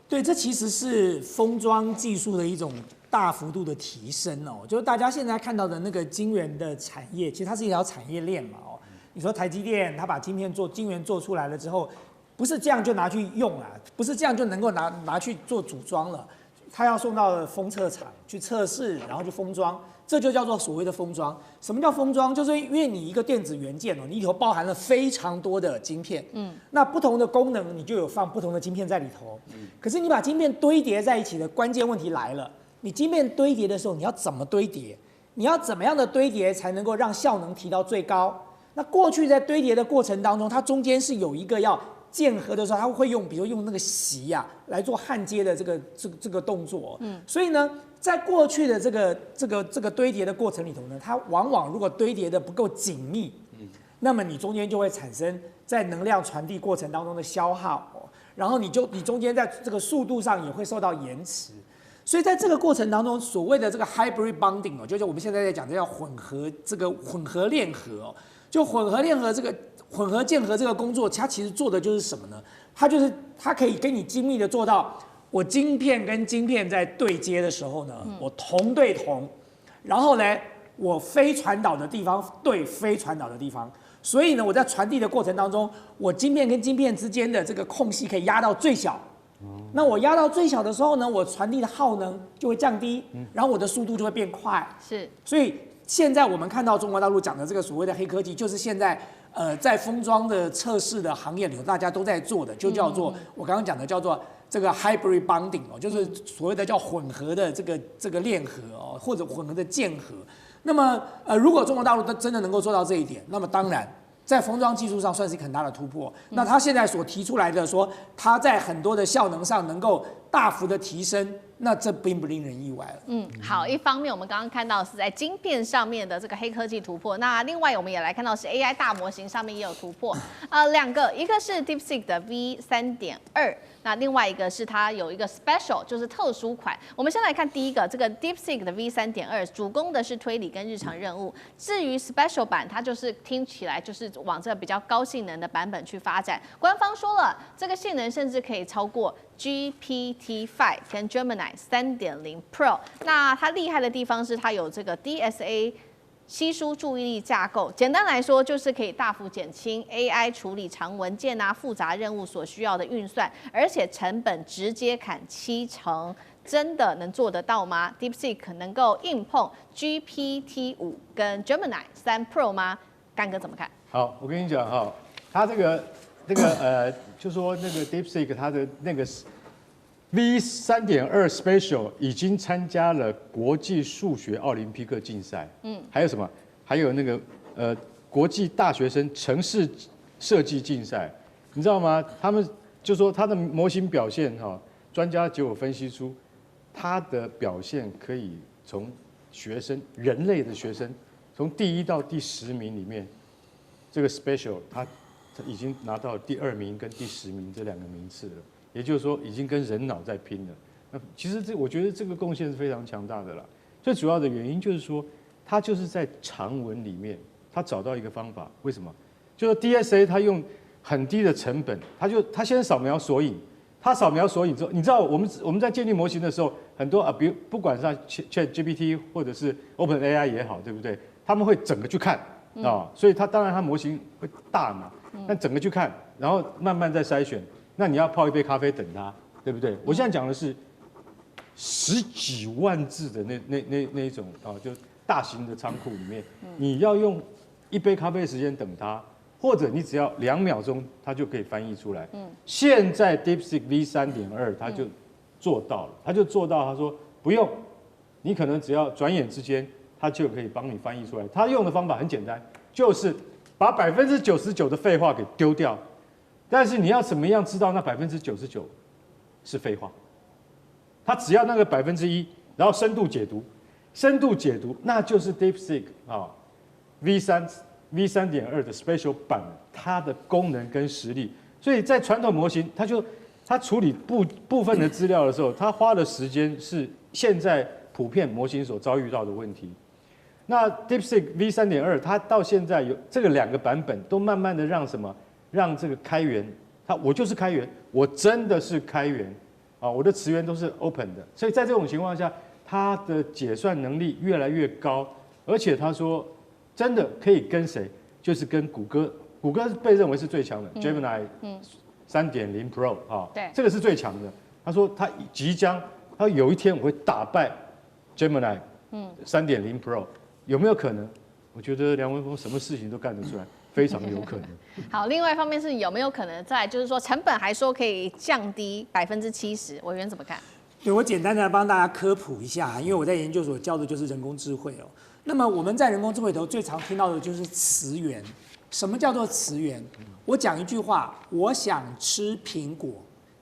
对，这其实是封装技术的一种大幅度的提升哦。就是大家现在看到的那个晶圆的产业，其实它是一条产业链嘛哦。你说台积电它把晶圆做出来了之后，不是这样就拿去用了，不是这样就能够拿去做组装了。它要送到封测厂去测试，然后去封装，这就叫做所谓的封装。什么叫封装？就是因为你一个电子元件哦，你里头包含了非常多的晶片，那不同的功能你就有放不同的晶片在里头。可是你把晶片堆叠在一起的关键问题来了，你晶片堆叠的时候，你要怎么堆叠？你要怎么样的堆叠才能够让效能提到最高？那过去在堆叠的过程当中，它中间是有一个要键合的时候，它会用，比如用那个锡啊来做焊接的这个动作。所以呢，在过去的这个堆叠的过程里头呢，它往往如果堆叠的不够紧密，那么你中间就会产生在能量传递过程当中的消耗，然后你中间在这个速度上也会受到延迟。所以在这个过程当中，所谓的这个 hybrid bonding 哦，就是我们现在在讲的叫混合链合哦，就混合链合这个。混合键合这个工作，它其实做的就是什么呢？它可以跟你精密的做到，我晶片跟晶片在对接的时候呢，我铜对铜，然后呢，我非传导的地方对非传导的地方，所以呢，我在传递的过程当中，我晶片跟晶片之间的这个空隙可以压到最小，那我压到最小的时候呢，我传递的耗能就会降低，然后我的速度就会变快。是，所以现在我们看到中国大陆讲的这个所谓的黑科技，就是现在在封装的测试的行业里头，大家都在做的，就叫做我刚刚讲的叫做这个 hybrid bonding 哦，就是所谓的叫混合的这个链合哦，或者混合的键合。那么如果中国大陆真的能够做到这一点，那么当然。在封装技术上算是一个很大的突破。那他现在所提出来的说，他在很多的效能上能够大幅的提升，那这并不令人意外了。好，一方面我们刚刚看到是在晶片上面的这个黑科技突破，那另外我们也来看到是 AI 大模型上面也有突破。两个，一个是 DeepSeek 的 V3.2，那另外一个是它有一个 Special， 就是特殊款。我们先来看第一个，这个 DeepSeek 的 V3.2， 主攻的是推理跟日常任务。至于 Special 版，它就是听起来就是往这比较高性能的版本去发展。官方说了，这个性能甚至可以超过 GPT-5 跟 Gemini 3.0 Pro。那它厉害的地方是它有这个 DSA 稀疏注意力架构，简单来说就是可以大幅减轻 AI 处理长文件啊、复杂任务所需要的运算，而且成本直接砍70%。真的能做得到吗 ？DeepSeek 能够硬碰 GPT-5跟 Gemini 3 Pro 吗？干哥怎么看？好，我跟你讲哈，他就说那个 DeepSeek 它的那个 V3.2 Special 已经参加了国际数学奥林匹克竞赛，还有什么？还有那个国际大学生城市设计竞赛，你知道吗？他们就说它的模型表现哈，专家结果分析出它的表现可以从人类的学生，从第1到第10名里面，这个 Special 它已经拿到第2名跟第10名这2个名次了。也就是说，已经跟人脑在拼了。那其实我觉得这个贡献是非常强大的啦。最主要的原因就是说，它就是在长文里面，它找到一个方法。为什么？就是 DSA 它用很低的成本，它先扫描索引，它扫描索引之后，你知道我们在建立模型的时候，很多比如不管是 ChatGPT 或者是 OpenAI 也好，对不对？他们会整个去看啊，所以当然它模型会大嘛，但整个去看，然后慢慢再筛选。那你要泡一杯咖啡等它，对不对？我现在讲的是10几万字的那一种啊，就大型的仓库里面，你要用1杯咖啡的时间等它，或者你只要2秒钟，它就可以翻译出来。现在 DeepSeek V3.2 它就做到了，它就做到，他说不用，你可能只要转眼之间，它就可以帮你翻译出来。它用的方法很简单，就是把99%的废话给丢掉。但是你要怎么样知道那99%是废话？它只要那个1%，然后深度解读，那就是 DeepSeek 啊 V3.2 的 Special 版，它的功能跟实力。所以在传统模型，它处理部分的资料的时候，它花的时间是现在普遍模型所遭遇到的问题。那 DeepSeek V3.2 它到现在有这个2个版本，都慢慢的让这个开源，我就是开源，我真的是开源啊，我的词源都是 open 的，所以在这种情况下，它的解算能力越来越高，而且他说真的可以跟谁，就是跟谷歌被认为是最强的 Gemini 3.0 Pro 啊，对，这个是最强的。他说他有一天我会打败 Gemini 3.0 Pro， 有没有可能？我觉得梁文峰什么事情都干得出来。非常有可能。好，另外一方面是有没有可能再就是说成本还说可以降低70%，委员怎么看？对，我简单的帮大家科普一下，因为我在研究所教的就是人工智慧哦。那么我们在人工智慧里头最常听到的就是词源。什么叫做词源？我讲一句话，我想吃苹果，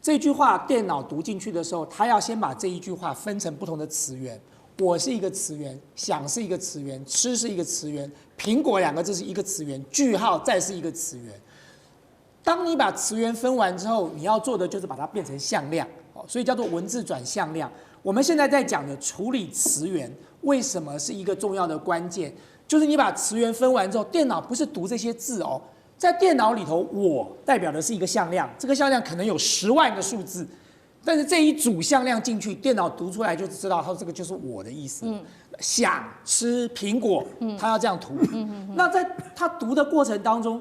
这句话电脑读进去的时候，它要先把这一句话分成不同的词源。我是一个词源，想是一个词源，吃是一个词源，苹果2个字是一个词源，句号再是一个词源。当你把词源分完之后，你要做的就是把它变成向量，所以叫做文字转向量。我们现在在讲的处理词源，为什么是一个重要的关键？就是你把词源分完之后，电脑不是读这些字哦，在电脑里头，我代表的是一个向量，这个向量可能有10万个数字。但是这一组向量进去，电脑读出来就知道，它这个就是我的意思。想吃苹果，它要这样读。那在它读的过程当中，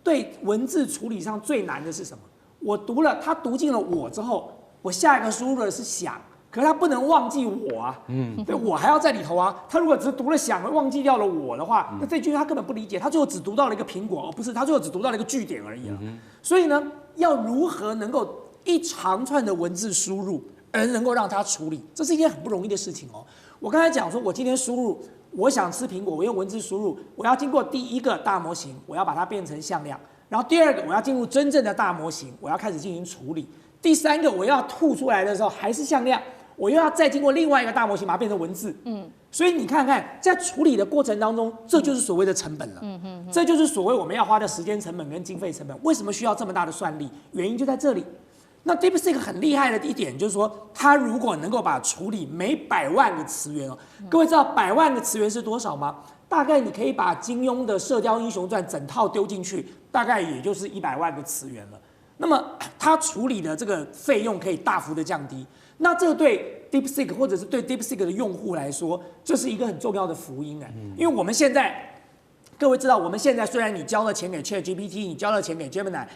对文字处理上最难的是什么？我读了，它读进了我之后，我下一个输入的是想，可是他不能忘记我啊，对，我还要在里头啊。他如果只是读了想，忘记掉了我的话，那这句他根本不理解，他最后只读到了一个苹果，不是，他最后只读到了一个句点而已啊。所以呢，要如何能够一长串的文字输入，而能够让它处理，这是一件很不容易的事情哦。我刚才讲说，我今天输入我想吃苹果，我用文字输入，我要经过第一个大模型，我要把它变成向量，然后第二个我要进入真正的大模型，我要开始进行处理，第三个我要吐出来的时候还是向量，我又要再经过另外一个大模型把它变成文字。所以你看看，在处理的过程当中，这就是所谓的成本了。这就是所谓我们要花的时间成本跟经费成本。为什么需要这么大的算力？原因就在这里。那 DeepSeek 很厉害的一点就是说，它如果能够把处理每100万个词源哦，各位知道100万个词源是多少吗？大概你可以把金庸的《射雕英雄传》整套丢进去，大概也就是100万个词源了。那么它处理的这个费用可以大幅的降低。那这个对 DeepSeek 或者是对 DeepSeek 的用户来说，这是一个很重要的福音哎，因为我们现在。各位知道，我们现在虽然你交了钱给 ChatGPT， 你交了钱给 Gemini，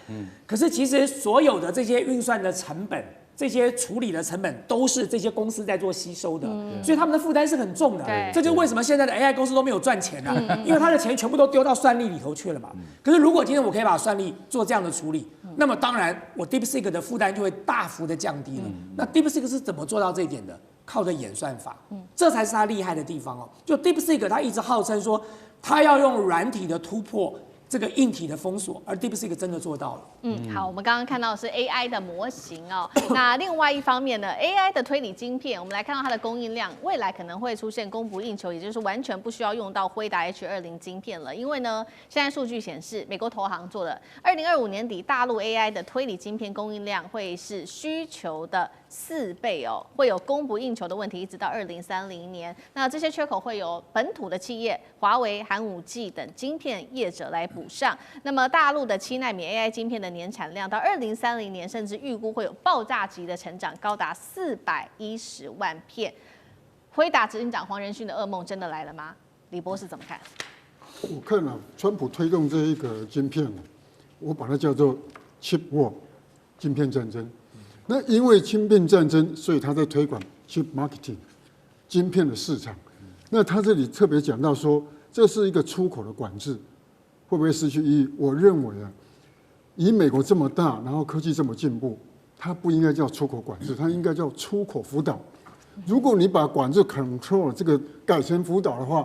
可是其实所有的这些运算的成本、这些处理的成本，都是这些公司在做吸收的，所以他们的负担是很重的。这就是为什么现在的 AI 公司都没有赚钱啊，因为他的钱全部都丢到算力里头去了嘛。可是如果今天我可以把算力做这样的处理，那么当然我 DeepSeek 的负担就会大幅的降低了。那 DeepSeek 是怎么做到这一点的？靠着演算法，这才是它厉害的地方哦。就 DeepSeek 它一直号称说，它要用软体的突破这个硬体的封锁，而 DeepSeek 真的做到了。好，我们刚刚看到的是 AI 的模型哦。那另外一方面呢 ，AI 的推理晶片，我们来看到它的供应量，未来可能会出现供不应求，也就是完全不需要用到辉达 H20晶片了。因为呢，现在数据显示，美国投行做的2025年底大陆 AI 的推理晶片供应量会是需求的4倍哦，会有供不应求的问题，一直到2030年。那这些缺口会由本土的企业、华为、寒武纪等晶片业者来补上。那么大陆的7奈米 AI 晶片的年产量到2030年，甚至预估会有爆炸级的成长，高达410万片。辉达执行长黄仁勋的噩梦真的来了吗？李博士怎么看？我看啊，川普推动这一个晶片，我把它叫做 Chip War， 晶片战争。那因为晶片战争，所以他在推广 Chip Marketing， 晶片的市场。那他这里特别讲到说，这是一个出口的管制，会不会失去意义？我认为啊，以美国这么大，然后科技这么进步，它不应该叫出口管制，它应该叫出口辅导。如果你把管制 control 这个改成辅导的话，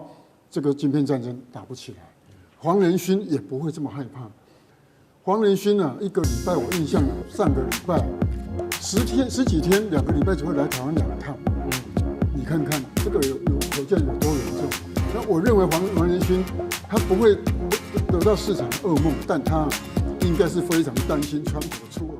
这个晶片战争打不起来。黄仁勋也不会这么害怕。黄仁勋啊，一个礼拜我印象上个礼拜十几天，2个礼拜只会来台湾2趟。你看看这个可见有多严重。那我认为黄仁勋他不会得到市场噩梦，但他应该是非常担心川普的出。